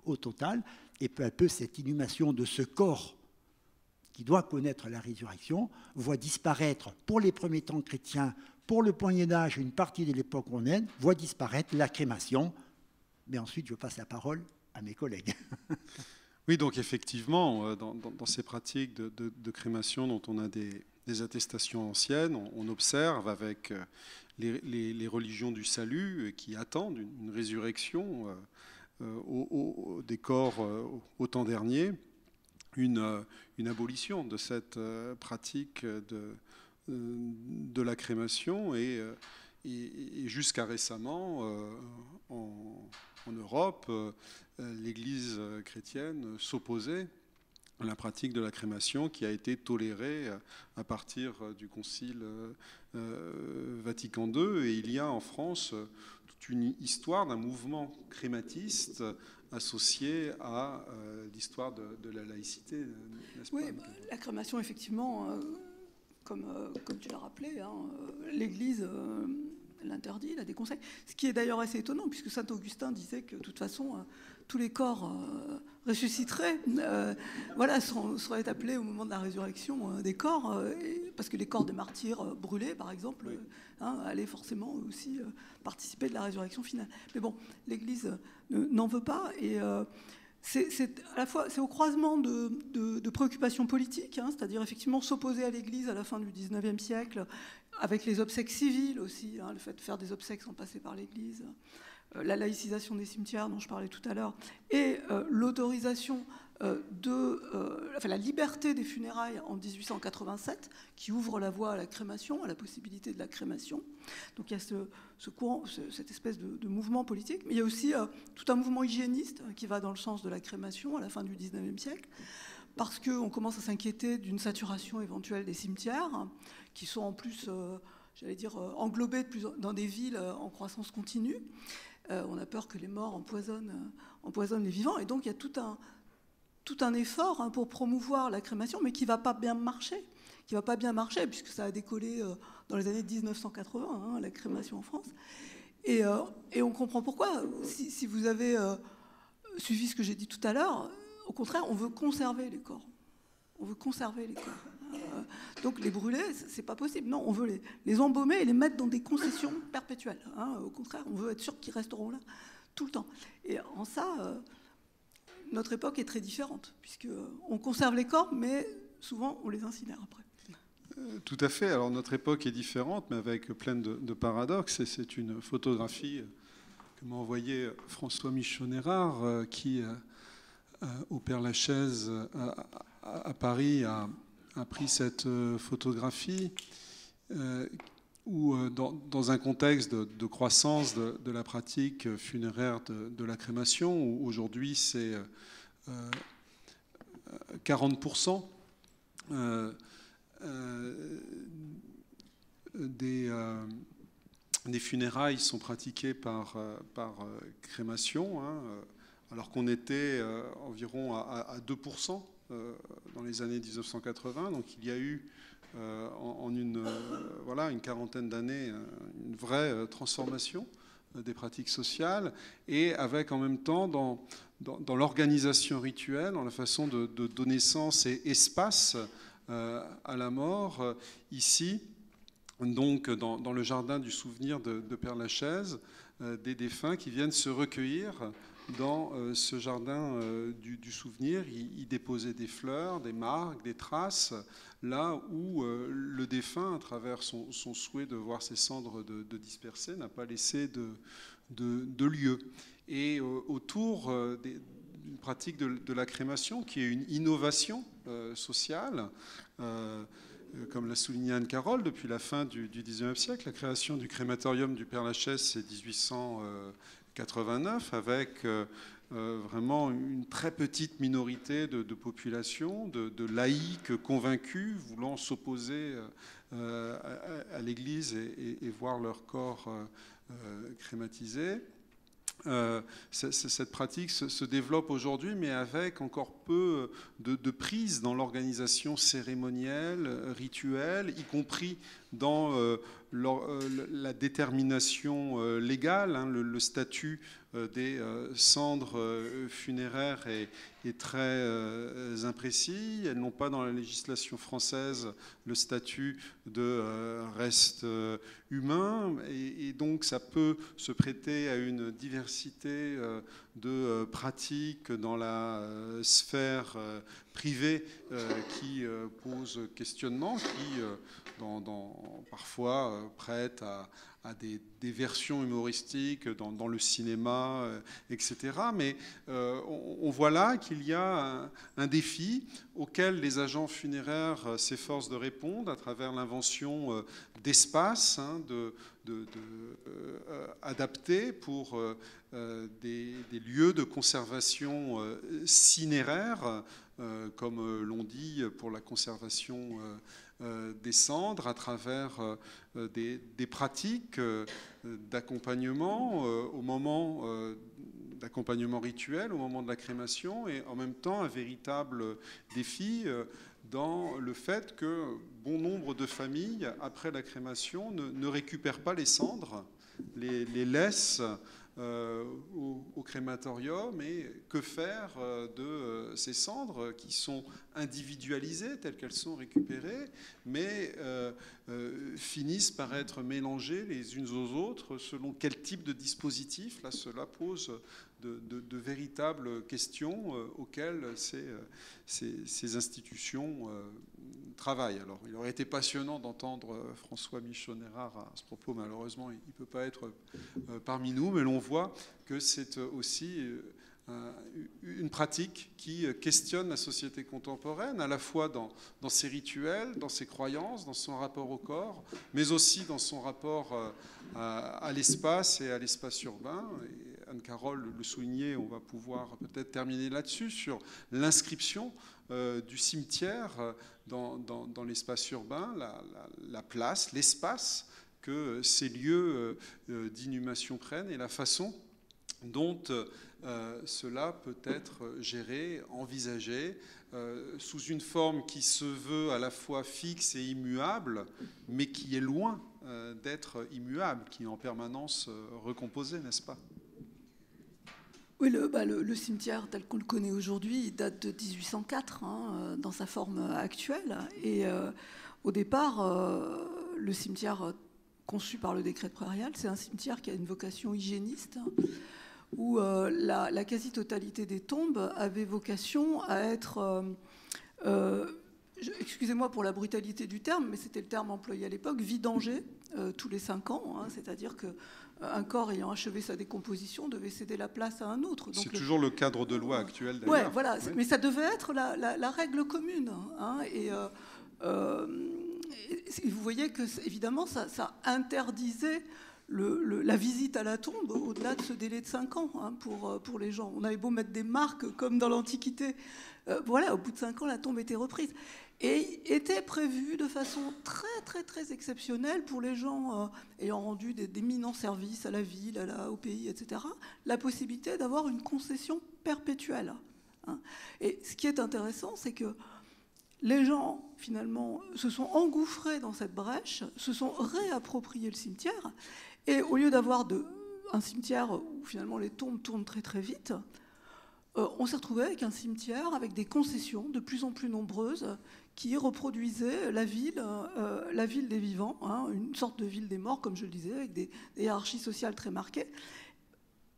au total, et peu à peu cette inhumation de ce corps qui doit connaître la résurrection, voit disparaître pour les premiers temps chrétiens, pour le Moyen-Âge, une partie de l'époque romaine, voit disparaître la crémation. Mais ensuite, je passe la parole à mes collègues. Oui, donc effectivement, dans ces pratiques de crémation dont on a des attestations anciennes, on observe avec les religions du salut qui attendent une résurrection des corps au temps dernier, une abolition de cette pratique de la crémation et jusqu'à récemment en Europe, l'Église chrétienne s'opposait à la pratique de la crémation qui a été tolérée à partir du Concile Vatican II. Et il y a en France toute une histoire d'un mouvement crématiste associé à l'histoire de la laïcité, n'est-ce pas ? Oui, la crémation, effectivement, comme tu l'as rappelé, hein, l'Église l'interdit, la déconseille. Ce qui est d'ailleurs assez étonnant, puisque saint Augustin disait que de toute façon, tous les corps ressusciteraient, seraient appelés au moment de la résurrection des corps, parce que les corps des martyrs brûlés, par exemple, oui, allaient forcément aussi participer de la résurrection finale. Mais bon, l'Église n'en veut pas, et c'est à la fois, c'est au croisement de préoccupations politiques, hein, c'est-à-dire effectivement s'opposer à l'Église à la fin du XIXe siècle, avec les obsèques civiles aussi, hein, le fait de faire des obsèques sans passer par l'Église, la laïcisation des cimetières dont je parlais tout à l'heure, et l'autorisation la liberté des funérailles en 1887, qui ouvre la voie à la crémation, à la possibilité de la crémation. Donc il y a ce courant, cette espèce de mouvement politique, mais il y a aussi tout un mouvement hygiéniste qui va dans le sens de la crémation à la fin du XIXe siècle, parce qu'on commence à s'inquiéter d'une saturation éventuelle des cimetières, qui sont en plus, englobés dans des villes en croissance continue. On a peur que les morts empoisonnent les vivants, et donc il y a tout un effort pour promouvoir la crémation, mais qui ne va pas bien marcher. Puisque ça a décollé dans les années 1980, la crémation en France. Et on comprend pourquoi. Si vous avez suivi ce que j'ai dit tout à l'heure, au contraire, on veut conserver les corps. Donc les brûler, c'est pas possible. Non, on veut les embaumer et les mettre dans des concessions perpétuelles. Au contraire, on veut être sûr qu'ils resteront là tout le temps. Et en ça, notre époque est très différente, puisqu'on conserve les corps, mais souvent on les incinère après. Tout à fait. Alors notre époque est différente, mais avec plein de paradoxes. Et c'est une photographie que m'a envoyée François Michon-Hérard, qui, au Père-Lachaise à Paris, a pris cette photographie où, dans un contexte de croissance de la pratique funéraire de la crémation, où aujourd'hui c'est 40% des funérailles sont pratiquées par crémation, alors qu'on était environ à 2% dans les années 1980. Donc il y a eu en une quarantaine d'années une vraie transformation des pratiques sociales, et avec en même temps dans l'organisation rituelle, dans la façon de donner sens et espace à la mort, ici, donc dans le jardin du souvenir de Père-Lachaise, des défunts qui viennent se recueillir dans ce jardin du souvenir. Il déposait des fleurs, des marques, des traces, là où le défunt, à travers son souhait de voir ses cendres de disperser, n'a pas laissé de lieu. Et autour d'une pratique de la crémation, qui est une innovation sociale, comme l'a souligné Anne-Carole, depuis la fin du XIXe siècle, la création du crématorium du Père-Lachaise, c'est 1889, avec vraiment une très petite minorité de population, de laïcs convaincus, voulant s'opposer à l'Église et voir leur corps crématisé. Cette pratique se développe aujourd'hui, mais avec encore peu de prise dans l'organisation cérémonielle, rituelle, y compris dans la détermination légale. Hein, le statut des cendres funéraires est très imprécis. Elles n'ont pas dans la législation française le statut de reste humain, et donc ça peut se prêter à une diversité de pratiques dans la sphère privée qui pose questionnement, qui parfois prête à des versions humoristiques dans le cinéma, etc. Mais on voit là qu'il y a un défi auquel les agents funéraires s'efforcent de répondre à travers l'invention d'espaces adaptés pour des lieux de conservation cinéraire, comme l'on dit pour la conservation des cendres, à travers des pratiques d'accompagnement au moment d'accompagnement rituel au moment de la crémation, et en même temps un véritable défi dans le fait que bon nombre de familles, après la crémation, ne récupèrent pas les cendres, les laissent au crématorium. Et que faire de ces cendres qui sont individualisées telles qu'elles sont récupérées, mais finissent par être mélangées les unes aux autres selon quel type de dispositif? Là, cela pose de véritables questions auxquelles ces institutions travaillent. Alors, il aurait été passionnant d'entendre François Michon-Erard à ce propos. Malheureusement, il ne peut pas être parmi nous, mais l'on voit que c'est aussi une pratique qui questionne la société contemporaine, à la fois dans ses rituels, dans ses croyances, dans son rapport au corps, mais aussi dans son rapport à l'espace et à l'espace urbain. Et Anne-Carole le soulignait, on va pouvoir peut-être terminer là-dessus, sur l'inscription du cimetière dans l'espace urbain, la place, l'espace que ces lieux d'inhumation prennent, et la façon dont cela peut être géré, envisagé, sous une forme qui se veut à la fois fixe et immuable, mais qui est loin d'être immuable, qui est en permanence recomposé, n'est-ce pas ? Oui, le cimetière tel qu'on le connaît aujourd'hui, il date de 1804, dans sa forme actuelle. Et au départ, le cimetière conçu par le décret de Prairial, c'est un cimetière qui a une vocation hygiéniste, où la quasi-totalité des tombes avait vocation à être, excusez-moi pour la brutalité du terme, mais c'était le terme employé à l'époque, vidangé tous les 5 ans, c'est-à-dire que un corps ayant achevé sa décomposition devait céder la place à un autre. C'est toujours le cadre de loi actuel, d'ailleurs. Ouais, voilà. Oui. Mais ça devait être la règle commune. Et vous voyez que, évidemment, ça interdisait la visite à la tombe au-delà de ce délai de 5 ans pour les gens. On avait beau mettre des marques comme dans l'Antiquité. Voilà, au bout de 5 ans, la tombe était reprise. Et était prévu de façon très, très, très exceptionnelle pour les gens ayant rendu d'éminents services à la ville, au pays, etc., la possibilité d'avoir une concession perpétuelle. Et ce qui est intéressant, c'est que les gens, finalement, se sont engouffrés dans cette brèche, se sont réappropriés le cimetière, et au lieu d'avoir un cimetière où, finalement, les tombes tournent très, très vite, on s'est retrouvé avec un cimetière avec des concessions de plus en plus nombreuses qui reproduisaient la ville des vivants, une sorte de ville des morts, comme je le disais, avec des hiérarchies sociales très marquées.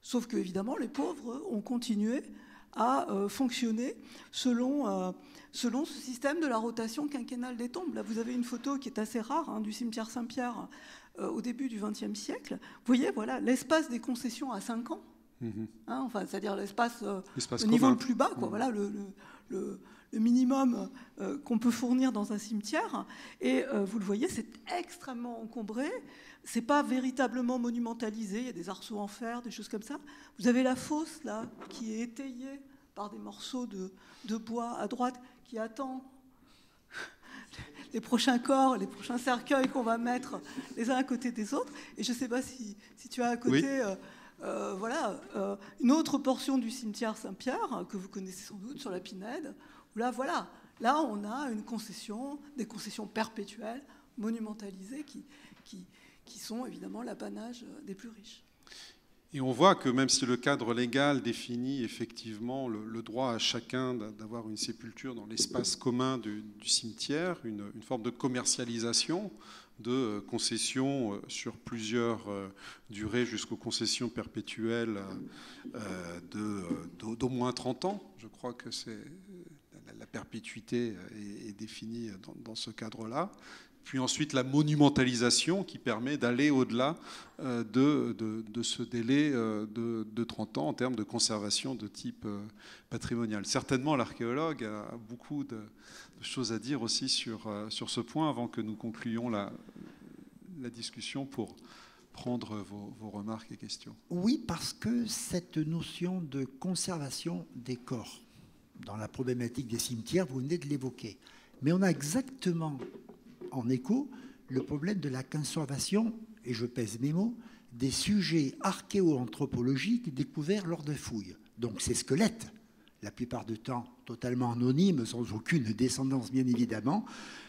Sauf que, évidemment, les pauvres ont continué à fonctionner selon ce système de la rotation quinquennale des tombes. Là, vous avez une photo qui est assez rare, hein, du cimetière Saint-Pierre au début du XXe siècle. Vous voyez, voilà, l'espace des concessions à 5 ans, hein, enfin, c'est-à-dire l'espace au niveau le plus bas, quoi, voilà, le minimum qu'on peut fournir dans un cimetière. Et vous le voyez, c'est extrêmement encombré. C'est pas véritablement monumentalisé. Il y a des arceaux en fer, des choses comme ça. Vous avez la fosse, là, qui est étayée par des morceaux de bois à droite, qui attend les prochains corps, les prochains cercueils qu'on va mettre les uns à côté des autres. Et je ne sais pas si tu as à côté... Oui. Voilà, une autre portion du cimetière Saint-Pierre, que vous connaissez sans doute, sur la Pinède, où là, voilà, là, on a une concession, des concessions perpétuelles, monumentalisées, qui sont évidemment l'apanage des plus riches. Et on voit que même si le cadre légal définit effectivement le droit à chacun d'avoir une sépulture dans l'espace commun du cimetière, une forme de commercialisation, de concessions sur plusieurs durées jusqu'aux concessions perpétuelles d'au moins 30 ans. Je crois que la perpétuité est définie dans ce cadre-là. Puis ensuite la monumentalisation qui permet d'aller au-delà de ce délai de 30 ans en termes de conservation de type patrimonial. Certainement l'archéologue a beaucoup de choses à dire aussi sur ce point avant que nous concluions la discussion pour prendre vos remarques et questions. Oui, parce que cette notion de conservation des corps, dans la problématique des cimetières, vous venez de l'évoquer. Mais on a exactement en écho le problème de la conservation, et je pèse mes mots, des sujets archéo-anthropologiques découverts lors de fouilles. Donc ces squelettes, la plupart du temps totalement anonymes, sans aucune descendance bien évidemment,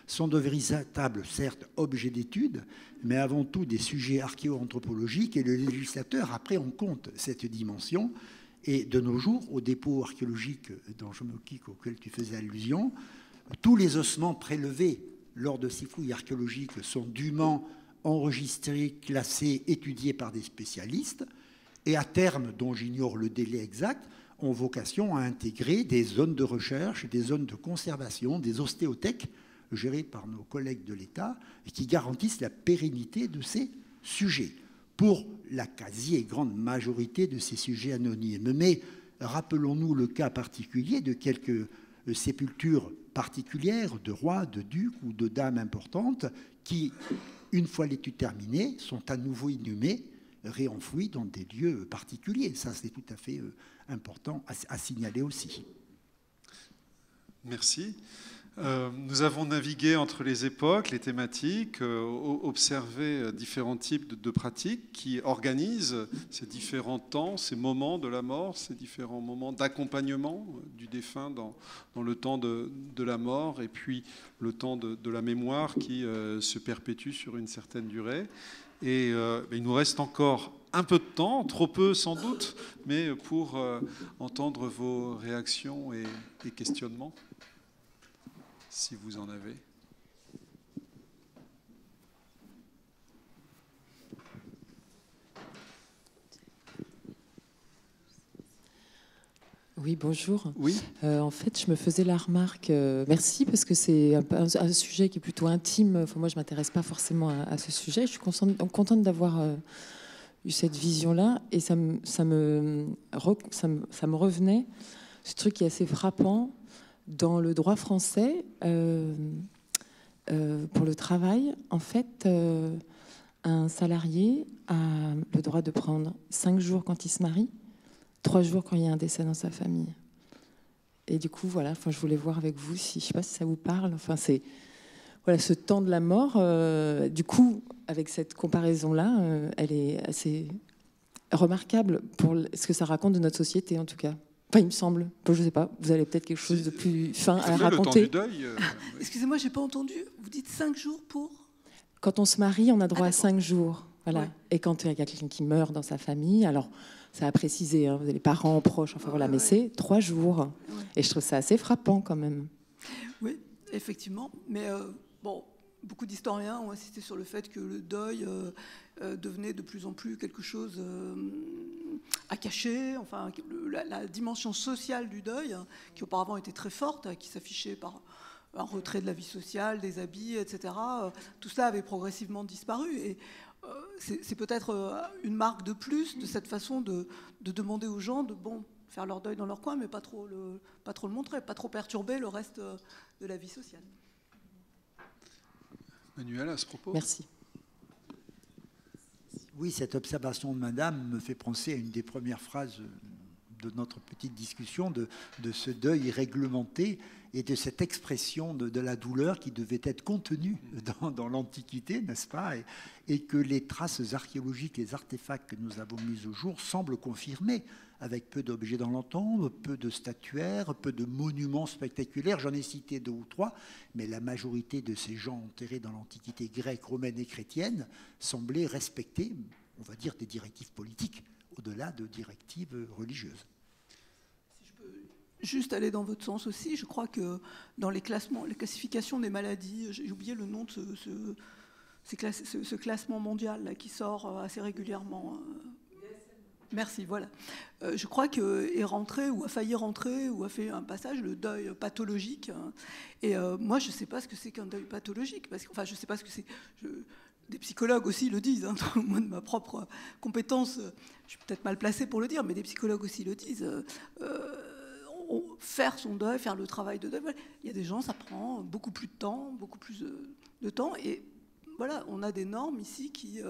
sont de véritables, certes, objets d'étude, mais avant tout des sujets archéo-anthropologiques, et le législateur a pris en compte cette dimension. Et de nos jours, au dépôt archéologique dont je m'occupe, auquel tu faisais allusion, tous les ossements prélevés lors de ces fouilles archéologiques sont dûment enregistrés, classés, étudiés par des spécialistes, et à terme, dont j'ignore le délai exact, ont vocation à intégrer des zones de recherche, des zones de conservation, des ostéothèques gérées par nos collègues de l'État et qui garantissent la pérennité de ces sujets pour la quasi et grande majorité de ces sujets anonymes. Mais rappelons-nous le cas particulier de quelques sépultures particulières de rois, de ducs ou de dames importantes qui, une fois l'étude terminée, sont à nouveau inhumés, réenfouis dans des lieux particuliers. Ça, c'est tout à fait important à signaler aussi. Merci. Nous avons navigué entre les époques, les thématiques, observé différents types de pratiques qui organisent ces différents temps, ces moments de la mort, ces différents moments d'accompagnement du défunt dans le temps de la mort et puis le temps de la mémoire qui se perpétue sur une certaine durée. Et il nous reste encore un peu de temps, trop peu sans doute, mais pour entendre vos réactions et questionnements, si vous en avez. Oui, bonjour. Oui. En fait, je me faisais la remarque, merci, parce que c'est un sujet qui est plutôt intime. Enfin, moi, je ne m'intéresse pas forcément à ce sujet. Je suis contente d'avoir eu cette vision-là. Et ça me revenait, ce truc qui est assez frappant, dans le droit français, pour le travail. En fait, un salarié a le droit de prendre 5 jours quand il se marie, 3 jours quand il y a un décès dans sa famille. Et du coup, voilà, enfin, je voulais voir avec vous, si, je ne sais pas si ça vous parle. Enfin, c'est voilà, ce temps de la mort. Du coup, avec cette comparaison-là, elle est assez remarquable pour ce que ça raconte de notre société, en tout cas. Enfin, il me semble. Je ne sais pas. Vous avez peut-être quelque chose de plus fin à raconter. Le temps du deuil. Excusez-moi, j'ai pas entendu. Vous dites 5 jours pour ? Quand on se marie, on a droit à 5 jours. Voilà. Ouais. Et quand il y a quelqu'un qui meurt dans sa famille, alors ça a précisé, hein, vous avez les parents proches, enfin voilà, mais c'est 3 jours. Ouais. Et je trouve ça assez frappant quand même. Oui, effectivement. Mais bon, beaucoup d'historiens ont insisté sur le fait que le deuil devenait de plus en plus quelque chose à cacher, enfin, la dimension sociale du deuil, qui auparavant était très forte, qui s'affichait par un retrait de la vie sociale, des habits, etc. Tout cela avait progressivement disparu. Et c'est peut-être une marque de plus de cette façon de demander aux gens de faire leur deuil dans leur coin, mais pas trop le montrer, pas trop perturber le reste de la vie sociale. Manuel, à ce propos. Merci. Oui, cette observation de Madame me fait penser à une des premières phrases de notre petite discussion de ce deuil réglementé et de cette expression de la douleur qui devait être contenue dans l'Antiquité, n'est-ce pas, et que les traces archéologiques, les artefacts que nous avons mis au jour semblent confirmer, avec peu d'objets dans la tombe, peu de statuaires, peu de monuments spectaculaires. J'en ai cité 2 ou 3, mais la majorité de ces gens enterrés dans l'Antiquité grecque, romaine et chrétienne semblaient respecter, on va dire, des directives politiques, au-delà de directives religieuses. Si je peux juste aller dans votre sens aussi, je crois que dans les classements, les classifications des maladies, j'ai oublié le nom de ce classement mondial là, qui sort assez régulièrement. Merci, voilà. Je crois qu'est rentré ou a failli rentrer ou a fait un passage le deuil pathologique. Et moi, je ne sais pas ce que c'est qu'un deuil pathologique. Parce que, enfin, je ne sais pas ce que c'est. Des psychologues aussi le disent. Moi, de ma propre compétence, je suis peut-être mal placée pour le dire, mais des psychologues aussi le disent. Faire son deuil, faire le travail de deuil, il y a des gens, ça prend beaucoup plus de temps, beaucoup plus de temps. Et voilà, on a des normes ici qui...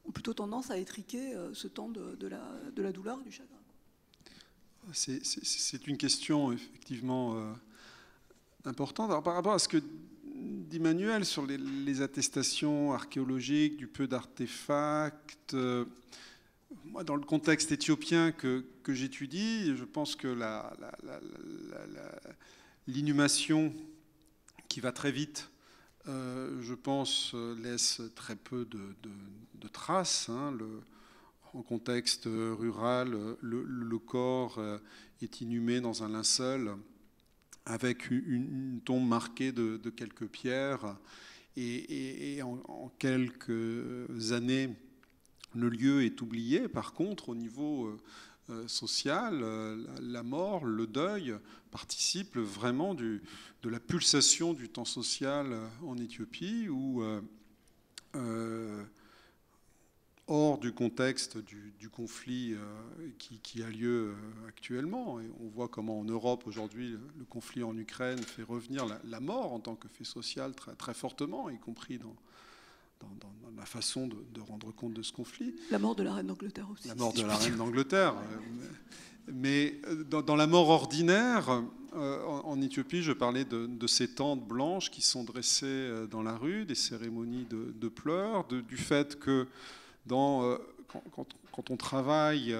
ont plutôt tendance à étriquer ce temps de la douleur, du chagrin. C'est une question effectivement importante. Alors, par rapport à ce que dit Manuel sur les attestations archéologiques, du peu d'artefacts, moi, dans le contexte éthiopien que j'étudie, je pense que l'inhumation qui va très vite, je pense, laisse très peu de traces. En contexte rural, le corps est inhumé dans un linceul avec une tombe marquée de quelques pierres. Et en quelques années, le lieu est oublié. Par contre, au niveau social, la mort, le deuil participent vraiment de la pulsation du temps social en Éthiopie, où, hors du contexte du conflit qui a lieu actuellement, et on voit comment en Europe aujourd'hui le conflit en Ukraine fait revenir la mort en tant que fait social très, très fortement, y compris dans la façon de rendre compte de ce conflit. La mort de la reine d'Angleterre aussi. La mort de la reine d'Angleterre. Mais dans la mort ordinaire, en Éthiopie, je parlais de ces tentes blanches qui sont dressées dans la rue, des cérémonies de pleurs, du fait que quand on travaille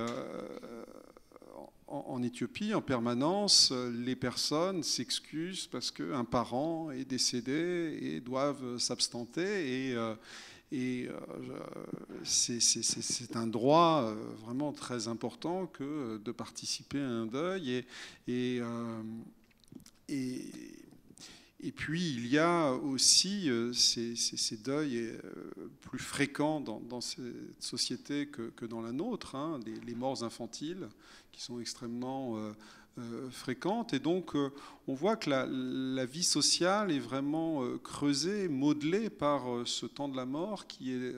en Éthiopie, en permanence, les personnes s'excusent parce qu'un parent est décédé et doivent s'abstenter. Et c'est un droit vraiment très important que de participer à un deuil. Et puis, il y a aussi ces deuils plus fréquents dans cette société que dans la nôtre, hein, les morts infantiles, qui sont extrêmement fréquentes. Et donc, on voit que la vie sociale est vraiment creusée, modelée par ce temps de la mort qui est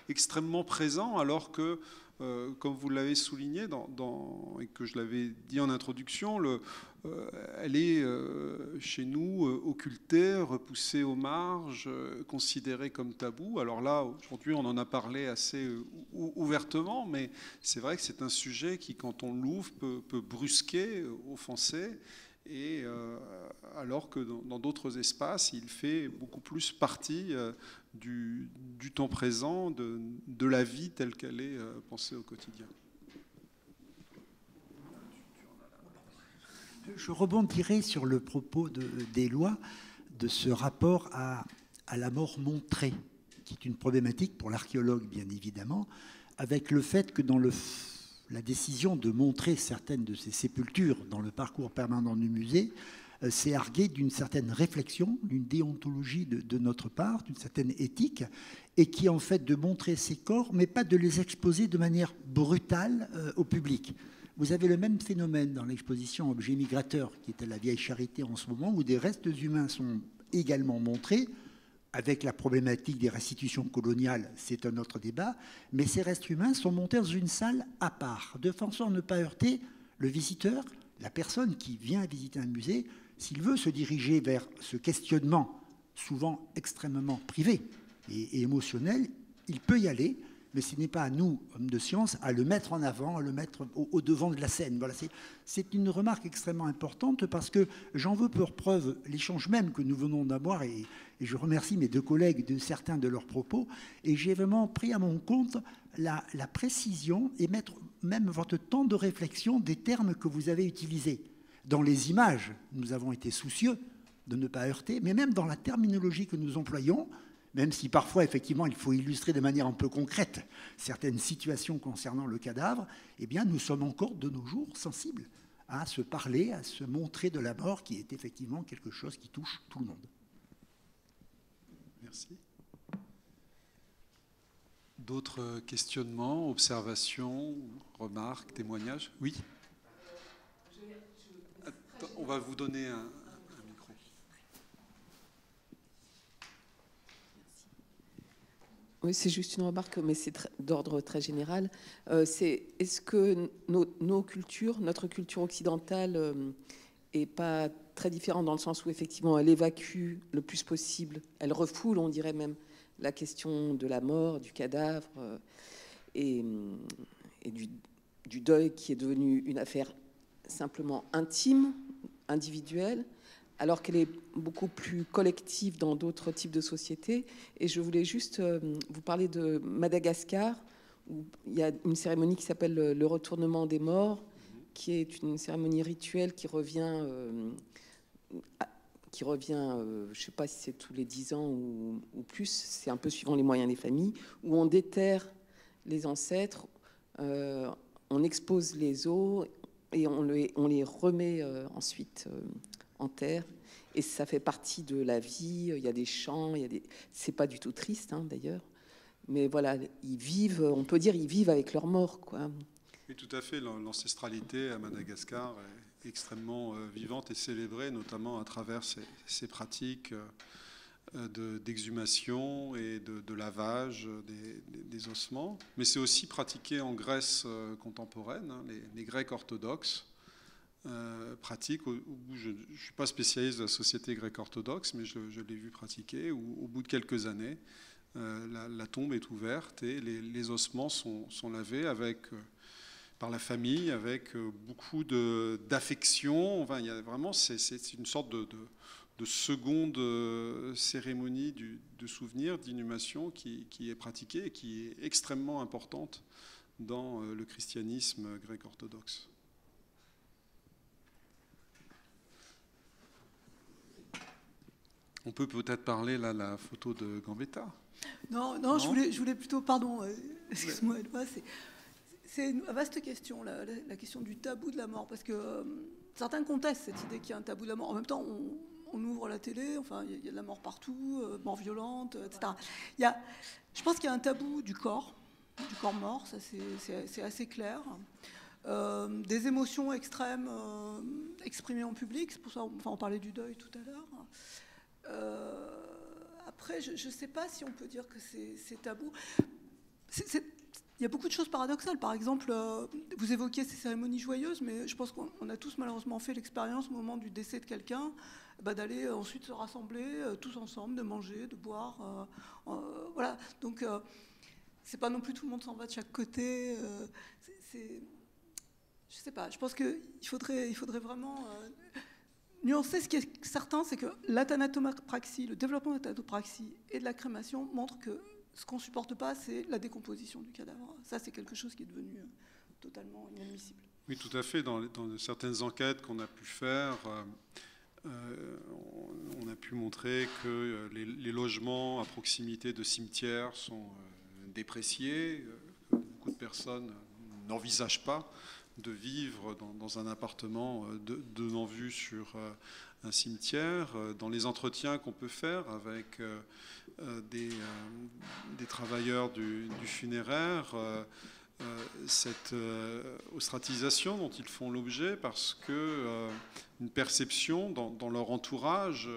extrêmement présent, alors que, comme vous l'avez souligné et que je l'avais dit en introduction, elle est chez nous occultée, repoussée aux marges, considérée comme tabou. Alors là, aujourd'hui, on en a parlé assez ouvertement, mais c'est vrai que c'est un sujet qui, quand on l'ouvre, peut brusquer, offenser, et alors que dans d'autres espaces, il fait beaucoup plus partie du temps présent, de la vie telle qu'elle est pensée au quotidien. Je rebondirai sur le propos d'Éloi de ce rapport à la mort montrée, qui est une problématique pour l'archéologue, bien évidemment, avec le fait que dans la décision de montrer certaines de ces sépultures dans le parcours permanent du musée, c'est arguer d'une certaine réflexion, d'une déontologie de notre part, d'une certaine éthique, et qui est en fait de montrer ces corps, mais pas de les exposer de manière brutale au public. Vous avez le même phénomène dans l'exposition Objets migrateurs, qui est à la Vieille Charité en ce moment, où des restes humains sont également montrés, avec la problématique des restitutions coloniales, c'est un autre débat, mais ces restes humains sont montés dans une salle à part, de façon à ne pas heurter le visiteur, la personne qui vient visiter un musée, s'il veut se diriger vers ce questionnement, souvent extrêmement privé et émotionnel, il peut y aller, mais ce n'est pas à nous, hommes de science, à le mettre en avant, à le mettre au devant de la scène. Voilà, c'est une remarque extrêmement importante parce que j'en veux pour preuve l'échange même que nous venons d'avoir, et je remercie mes 2 collègues de certains de leurs propos, et j'ai vraiment pris à mon compte la précision et mettre même votre temps de réflexion des termes que vous avez utilisés. Dans les images, nous avons été soucieux de ne pas heurter, mais même dans la terminologie que nous employons, même si parfois, effectivement, il faut illustrer de manière un peu concrète certaines situations concernant le cadavre, eh bien, nous sommes encore de nos jours sensibles à se parler, à se montrer de la mort, qui est effectivement quelque chose qui touche tout le monde. Merci. D'autres questionnements, observations, remarques, témoignages? Oui. Attends, on va vous donner un micro. Oui, c'est juste une remarque, mais c'est d'ordre très général. Est-ce que nos cultures, notre culture occidentale, est pas très différente dans le sens où effectivement elle évacue le plus possible, elle refoule, on dirait même, la question de la mort, du cadavre et du deuil qui est devenu une affaire simplement intime, individuelle, alors qu'elle est beaucoup plus collective dans d'autres types de sociétés. Et je voulais juste vous parler de Madagascar, où il y a une cérémonie qui s'appelle le retournement des morts, qui est une cérémonie rituelle qui revient, je ne sais pas si c'est tous les 10 ans ou plus, c'est un peu suivant les moyens des familles, où on déterre les ancêtres, on expose les os et on les remet ensuite en terre, et ça fait partie de la vie. Il y a des chants, c'est pas du tout triste d'ailleurs, mais voilà, ils vivent, on peut dire, ils vivent avec leur mort, quoi. Oui, tout à fait. L'ancestralité à Madagascar est extrêmement vivante et célébrée, notamment à travers ces pratiques d'exhumation et de lavage des ossements. Mais c'est aussi pratiqué en Grèce contemporaine. Les Grecs orthodoxes pratiquent, je ne suis pas spécialiste de la société grecque orthodoxe, mais je l'ai vu pratiquer, où au bout de quelques années, la tombe est ouverte et les ossements sont lavés par la famille avec beaucoup d'affection. Enfin, il y a vraiment, c'est une sorte de seconde cérémonie de souvenir, d'inhumation qui est pratiquée et qui est extrêmement importante dans le christianisme grec orthodoxe. On peut peut-être parler là de la photo de Gambetta. Non, je voulais plutôt, pardon, excuse-moi, Eloi, c'est une vaste question, la question du tabou de la mort, parce que certains contestent cette idée qu'il y a un tabou de la mort. En même temps, on ouvre la télé, enfin, il y a de la mort partout, mort violente, etc. Je pense qu'il y a un tabou du corps mort, ça c'est assez clair. Des émotions extrêmes exprimées en public, c'est pour ça, on parlait du deuil tout à l'heure. Après, je ne sais pas si on peut dire que c'est tabou. Il y a beaucoup de choses paradoxales. Par exemple, vous évoquiez ces cérémonies joyeuses, mais je pense qu'on a tous malheureusement fait l'expérience au moment du décès de quelqu'un, d'aller ensuite se rassembler tous ensemble, de manger, de boire. Voilà. Donc, c'est pas non plus tout le monde s'en va de chaque côté. Je sais pas. Je pense qu'il faudrait vraiment nuancer. Ce qui est certain, c'est que la thanatopraxie, le développement de la thanatopraxie et de la crémation montrent que ce qu'on ne supporte pas, c'est la décomposition du cadavre. Ça, c'est quelque chose qui est devenu totalement inadmissible. Oui, tout à fait. Dans certaines enquêtes qu'on a pu faire, on a pu montrer que les logements à proximité de cimetières sont dépréciés. Beaucoup de personnes n'envisagent pas de vivre dans un appartement donnant vue sur un cimetière, dans les entretiens qu'on peut faire avec des travailleurs du funéraire, cette ostratisation dont ils font l'objet parce que une perception dans leur entourage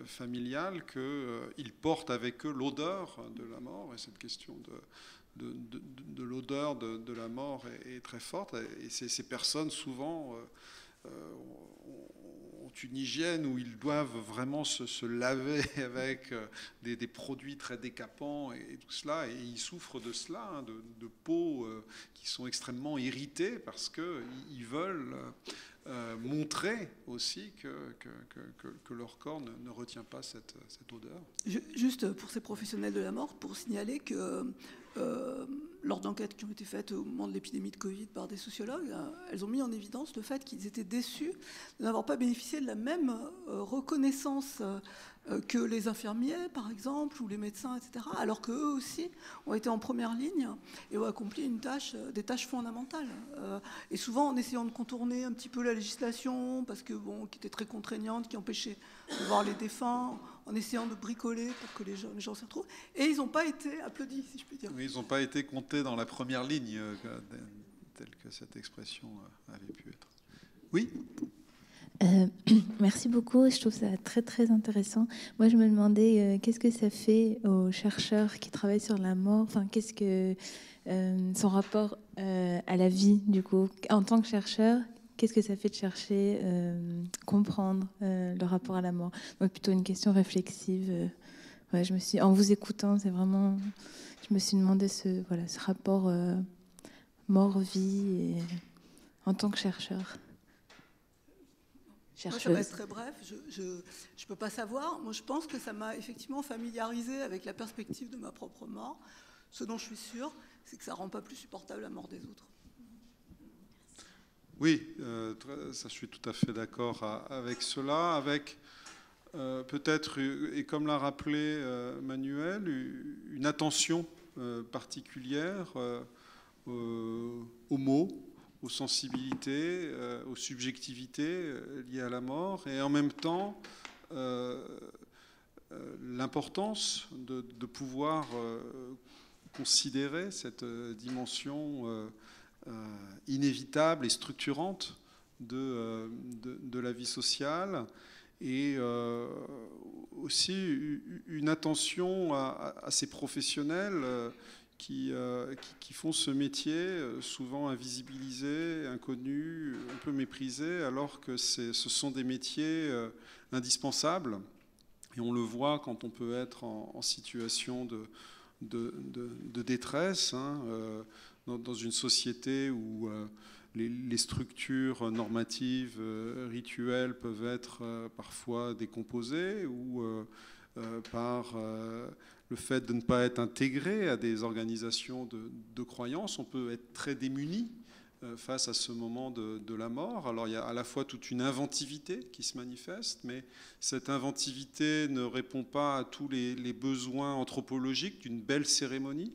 familial qu'ils portent avec eux l'odeur de la mort, et cette question de l'odeur de la mort est très forte, et ces personnes souvent ont une hygiène où ils doivent vraiment se laver avec des produits très décapants et tout cela, et ils souffrent de cela, hein, de peaux qui sont extrêmement irritées parce qu'ils veulent montrer aussi que leur corps ne retient pas cette odeur. Juste pour ces professionnels de la mort, pour signaler que lors d'enquêtes qui ont été faites au moment de l'épidémie de Covid par des sociologues, elles ont mis en évidence le fait qu'ils étaient déçus de n'avoir pas bénéficié de la même reconnaissance que les infirmiers, par exemple, ou les médecins, etc., alors qu'eux aussi ont été en première ligne et ont accompli des tâches fondamentales. Et souvent en essayant de contourner un petit peu la législation, parce que qui était très contraignante, qui empêchait de voir les défunts, en essayant de bricoler pour que les gens s'y retrouvent. Et ils n'ont pas été applaudis, si je puis dire. Oui, ils n'ont pas été comptés dans la première ligne, telle que cette expression avait pu être. Oui ? Merci beaucoup, je trouve ça très très intéressant. Moi je me demandais qu'est-ce que ça fait aux chercheurs qui travaillent sur la mort, enfin qu'est-ce que son rapport à la vie du coup, en tant que chercheur, qu'est-ce que ça fait de chercher, comprendre le rapport à la mort. Donc plutôt une question réflexive. Ouais, en vous écoutant, c'est vraiment, je me suis demandé ce rapport mort-vie en tant que chercheur. Moi, ça va être très bref, je ne peux pas savoir. Moi, je pense que ça m'a effectivement familiarisé avec la perspective de ma propre mort. Ce dont je suis sûre, c'est que ça ne rend pas plus supportable la mort des autres. Oui, ça, je suis tout à fait d'accord avec cela, avec peut-être, et comme l'a rappelé Manuel, une attention particulière aux mots, aux sensibilités, aux subjectivités liées à la mort, et en même temps l'importance de pouvoir considérer cette dimension inévitable et structurante de la vie sociale, et aussi une attention à ces professionnels qui font ce métier souvent invisibilisé, inconnu, un peu méprisé, alors que ce sont des métiers indispensables. Et on le voit quand on peut être en situation de détresse, hein, dans une société où les structures normatives, rituelles peuvent être parfois décomposées, ou par le fait de ne pas être intégré à des organisations de croyances, on peut être très démuni face à ce moment de la mort. Alors il y a à la fois toute une inventivité qui se manifeste, mais cette inventivité ne répond pas à tous les besoins anthropologiques d'une belle cérémonie.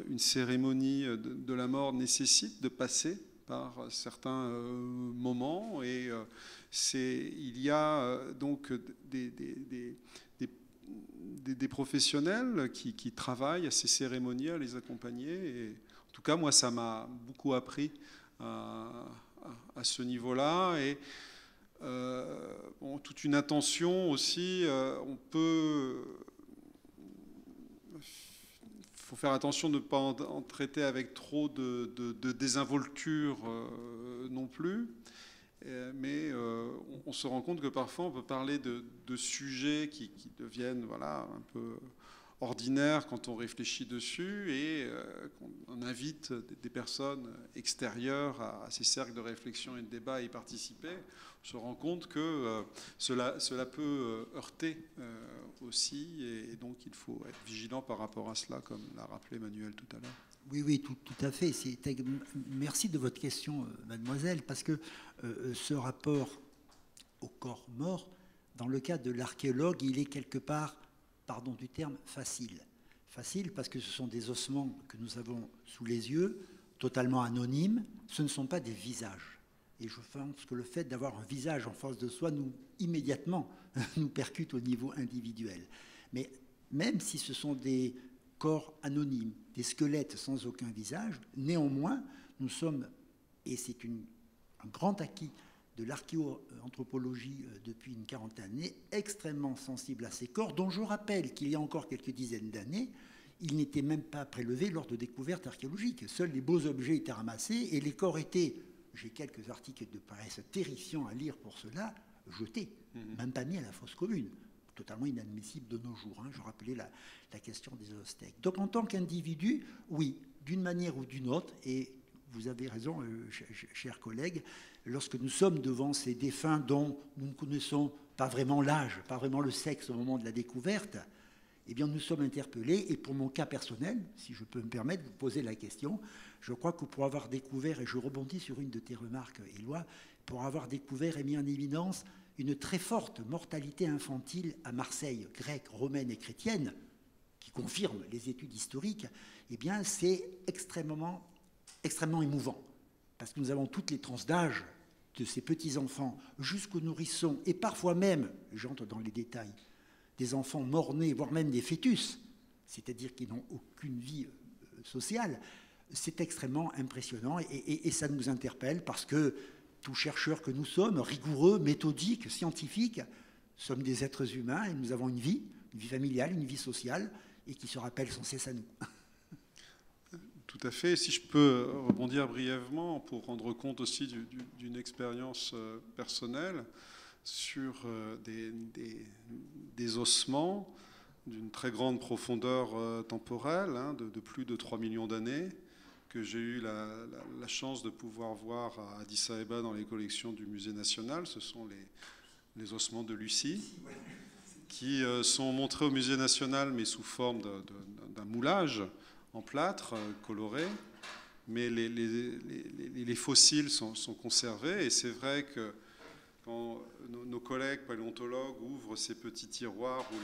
Une cérémonie de la mort nécessite de passer par certains moments, et il y a donc des professionnels qui travaillent à ces cérémonies, à les accompagner. Et en tout cas, moi, ça m'a beaucoup appris à ce niveau-là. Et toute une attention aussi, il faut faire attention de ne pas en traiter avec trop de désinvolture non plus. Mais on se rend compte que parfois on peut parler de sujets qui deviennent un peu ordinaires quand on réfléchit dessus, et qu'on invite des personnes extérieures à ces cercles de réflexion et de débat à y participer. On se rend compte que cela peut heurter aussi, et donc il faut être vigilant par rapport à cela, comme l'a rappelé Manuel tout à l'heure. Oui, tout à fait. Merci de votre question, mademoiselle, parce que ce rapport au corps mort, dans le cas de l'archéologue, il est quelque part, pardon du terme, facile. Facile parce que ce sont des ossements que nous avons sous les yeux, totalement anonymes. Ce ne sont pas des visages. Et je pense que le fait d'avoir un visage en face de soi, immédiatement, nous percute au niveau individuel. Mais même si ce sont des corps anonymes, des squelettes sans aucun visage, néanmoins, nous sommes, et c'est un grand acquis de l'archéoanthropologie depuis une quarantaine d'années, extrêmement sensibles à ces corps, dont je rappelle qu'il y a encore quelques dizaines d'années, ils n'étaient même pas prélevés lors de découvertes archéologiques. Seuls les beaux objets étaient ramassés et les corps étaient, j'ai quelques articles de presse terrifiants à lire pour cela, jetés, même pas mis à la fosse commune. Totalement inadmissible de nos jours. Je rappelais la question des Aztèques. Donc en tant qu'individu, oui, d'une manière ou d'une autre, et vous avez raison, chers collègues, lorsque nous sommes devant ces défunts dont nous ne connaissons pas vraiment l'âge, pas vraiment le sexe au moment de la découverte, eh bien nous sommes interpellés. Et pour mon cas personnel, si je peux me permettre de vous poser la question, je crois que pour avoir découvert, et je rebondis sur une de tes remarques, Éloi, pour avoir découvert et mis en évidence une très forte mortalité infantile à Marseille, grecque, romaine et chrétienne, qui confirme les études historiques, eh bien c'est extrêmement émouvant. Parce que nous avons toutes les tranches d'âge de ces petits-enfants jusqu'aux nourrissons, et parfois même, j'entre dans les détails, des enfants morts-nés, voire même des fœtus, c'est-à-dire qui n'ont aucune vie sociale. C'est extrêmement impressionnant et ça nous interpelle parce que tous chercheurs que nous sommes, rigoureux, méthodiques, scientifiques, sommes des êtres humains et nous avons une vie familiale, une vie sociale, et qui se rappelle sans cesse à nous. Tout à fait. Si je peux rebondir brièvement pour rendre compte aussi d'une expérience personnelle sur des ossements d'une très grande profondeur temporelle, de plus de 3 millions d'années, que j'ai eu la chance de pouvoir voir à Addis Abeba dans les collections du Musée national. Ce sont les ossements de Lucie, qui sont montrés au Musée national, mais sous forme d'un moulage en plâtre coloré. Mais les fossiles sont conservés, et c'est vrai que quand nos collègues paléontologues ouvrent ces petits tiroirs où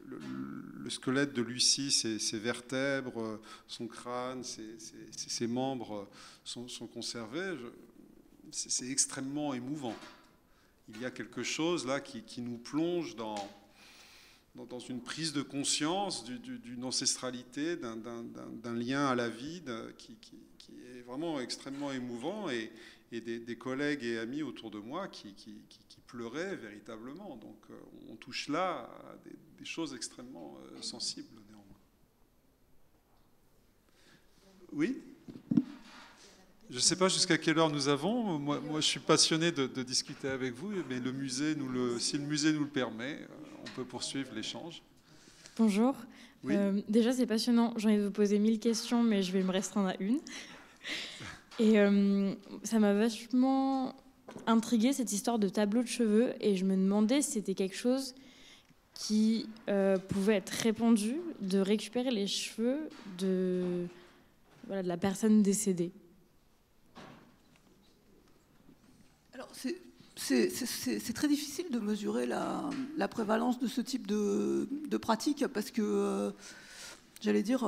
le squelette de Lucie, ses vertèbres, son crâne, ses membres sont conservés, c'est extrêmement émouvant. Il y a quelque chose là qui nous plonge dans une prise de conscience d'une ancestralité, d'un lien à la vie qui est vraiment extrêmement émouvant, et des collègues et amis autour de moi qui pleuraient véritablement. Donc on touche là à des choses extrêmement sensibles néanmoins. Oui ? Je ne sais pas jusqu'à quelle heure nous avons. Moi je suis passionné de discuter avec vous, mais si le musée nous le permet, on peut poursuivre l'échange. Bonjour. Oui. Déjà, c'est passionnant. J'ai envie de vous poser 1000 questions, mais je vais me restreindre à une. Et ça m'a vachement intriguée, cette histoire de tableau de cheveux. Et je me demandais si c'était quelque chose qui pouvait être répandu, de récupérer les cheveux de la personne décédée. Alors, c'est très difficile de mesurer la prévalence de ce type de pratique parce que, j'allais dire,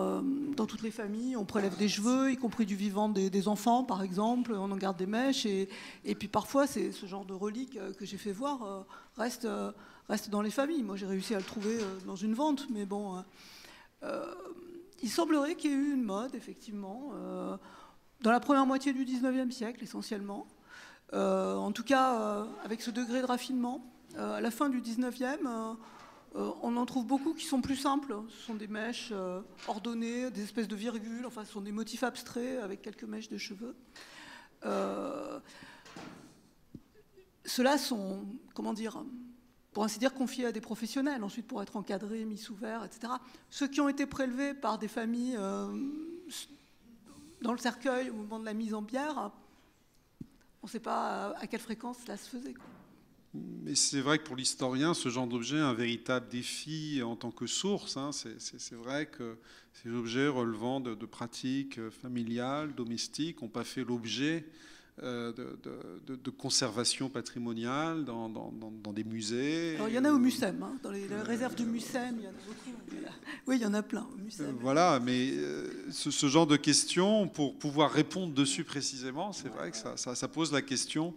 dans toutes les familles, on prélève des cheveux, y compris du vivant des enfants, par exemple, on en garde des mèches, et puis parfois, ce genre de relique que j'ai fait voir reste dans les familles. Moi, j'ai réussi à le trouver dans une vente, mais bon, il semblerait qu'il y ait eu une mode, effectivement, dans la première moitié du 19e siècle, essentiellement. En tout cas, avec ce degré de raffinement, à la fin du 19e, on en trouve beaucoup qui sont plus simples. Ce sont des mèches ordonnées, des espèces de virgules, enfin ce sont des motifs abstraits avec quelques mèches de cheveux. Ceux-là sont, pour ainsi dire, confiés à des professionnels, ensuite pour être encadrés, mis sous verre, etc. Ceux qui ont été prélevés par des familles dans le cercueil au moment de la mise en pierre, on ne sait pas à quelle fréquence cela se faisait, quoi. Mais c'est vrai que pour l'historien, ce genre d'objet est un véritable défi en tant que source. C'est vrai que ces objets relevant de pratiques familiales, domestiques, n'ont pas fait l'objet de conservation patrimoniale dans des musées. Alors, il y en a au MUSEM, hein, dans les réserves du MUSEM, il y en a beaucoup. Oui, il y en a plein au MUSEM. Voilà, mais ce genre de questions, pour pouvoir répondre dessus précisément, c'est vrai que ça pose la question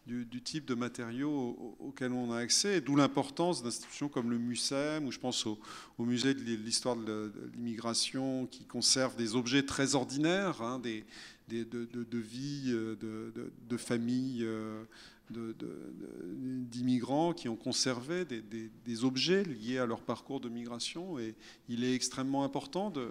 du type de matériaux auxquels on a accès, d'où l'importance d'institutions comme le MUSEM, ou je pense au musée de l'histoire de l'immigration, qui conserve des objets très ordinaires, hein, de vie, de familles, d'immigrants qui ont conservé des objets liés à leur parcours de migration. Et il est extrêmement important de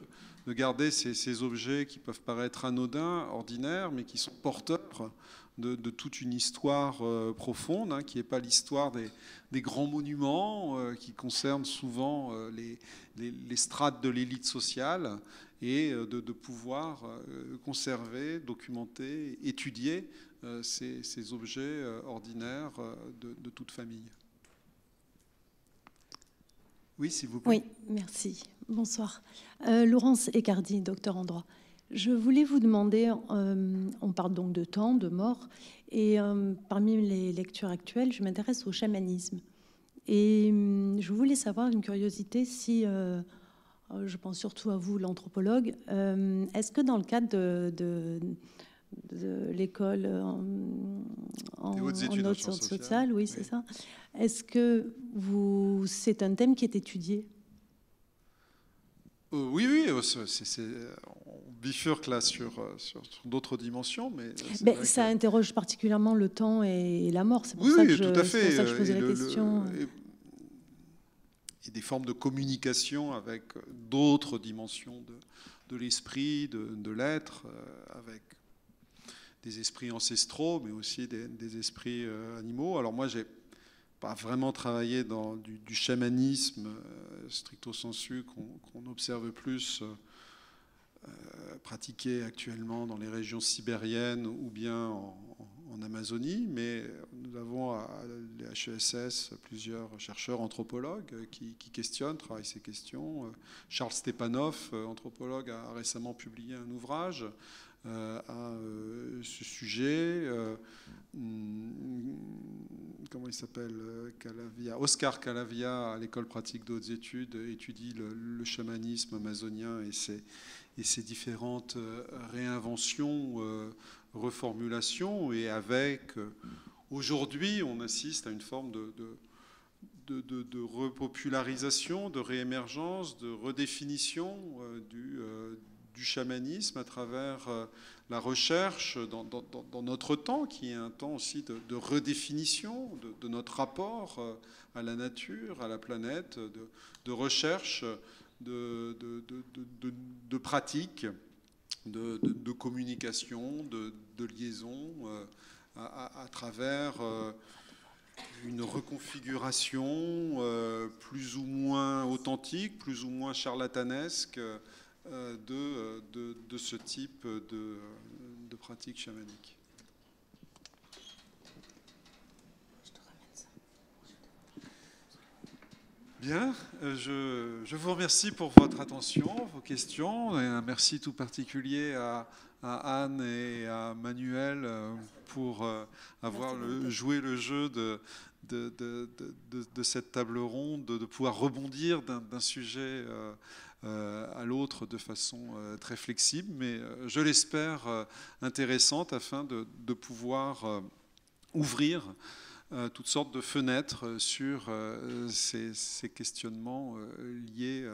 garder ces objets qui peuvent paraître anodins, ordinaires, mais qui sont porteurs de toute une histoire profonde, hein, qui n'est pas l'histoire des grands monuments, qui concernent souvent les strates de l'élite sociale, et de pouvoir conserver, documenter, étudier ces objets ordinaires de toute famille. Oui, s'il vous plaît. Oui, merci. Bonsoir. Laurence Ecardi, docteur en droit. Je voulais vous demander, on parle donc de temps, de mort, et parmi les lectures actuelles, je m'intéresse au chamanisme. Et je voulais savoir, une curiosité, si, je pense surtout à vous, l'anthropologue, est-ce que dans le cadre de l'école en haute sciences sociales, oui, c'est ça, est-ce que c'est un thème qui est étudié? Oui, on bifurque là sur d'autres dimensions, mais ça interroge particulièrement le temps et la mort. C'est pour ça que je posais la question. Et des formes de communication avec d'autres dimensions de l'esprit, de l'être, avec des esprits ancestraux, mais aussi des esprits animaux. Alors moi, j'ai pas vraiment travaillé dans du chamanisme stricto sensu qu'on observe plus pratiqué actuellement dans les régions sibériennes ou bien en Amazonie, mais nous avons à l'HESS plusieurs chercheurs anthropologues qui questionnent, travaillent ces questions. Charles Stepanov, anthropologue, a récemment publié un ouvrage à ce sujet. Comment il s'appelle, Oscar Calavia, à l'École pratique de hautes études, étudie le chamanisme amazonien et ses différentes réinventions, reformulations, et avec, aujourd'hui, on assiste à une forme de repopularisation, de réémergence, de redéfinition du chamanisme à travers la recherche dans notre temps, qui est un temps aussi de redéfinition de notre rapport à la nature, à la planète, de recherche, de pratiques, de communication, de liaison, à travers une reconfiguration plus ou moins authentique, plus ou moins charlatanesque de ce type de pratique chamanique. Bien, je vous remercie pour votre attention, vos questions, et un merci tout particulier à Anne et à Manuel pour avoir joué le jeu de cette table ronde, de pouvoir rebondir d'un sujet à l'autre de façon très flexible, mais je l'espère intéressante, afin de pouvoir ouvrir toutes sortes de fenêtres sur ces questionnements liés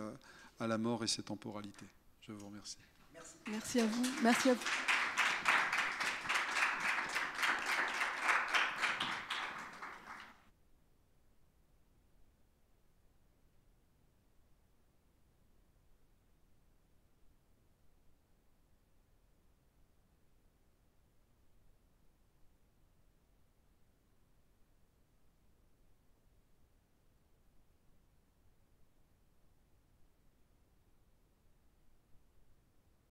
à la mort et ses temporalités. Je vous remercie. Merci à vous. Merci à vous.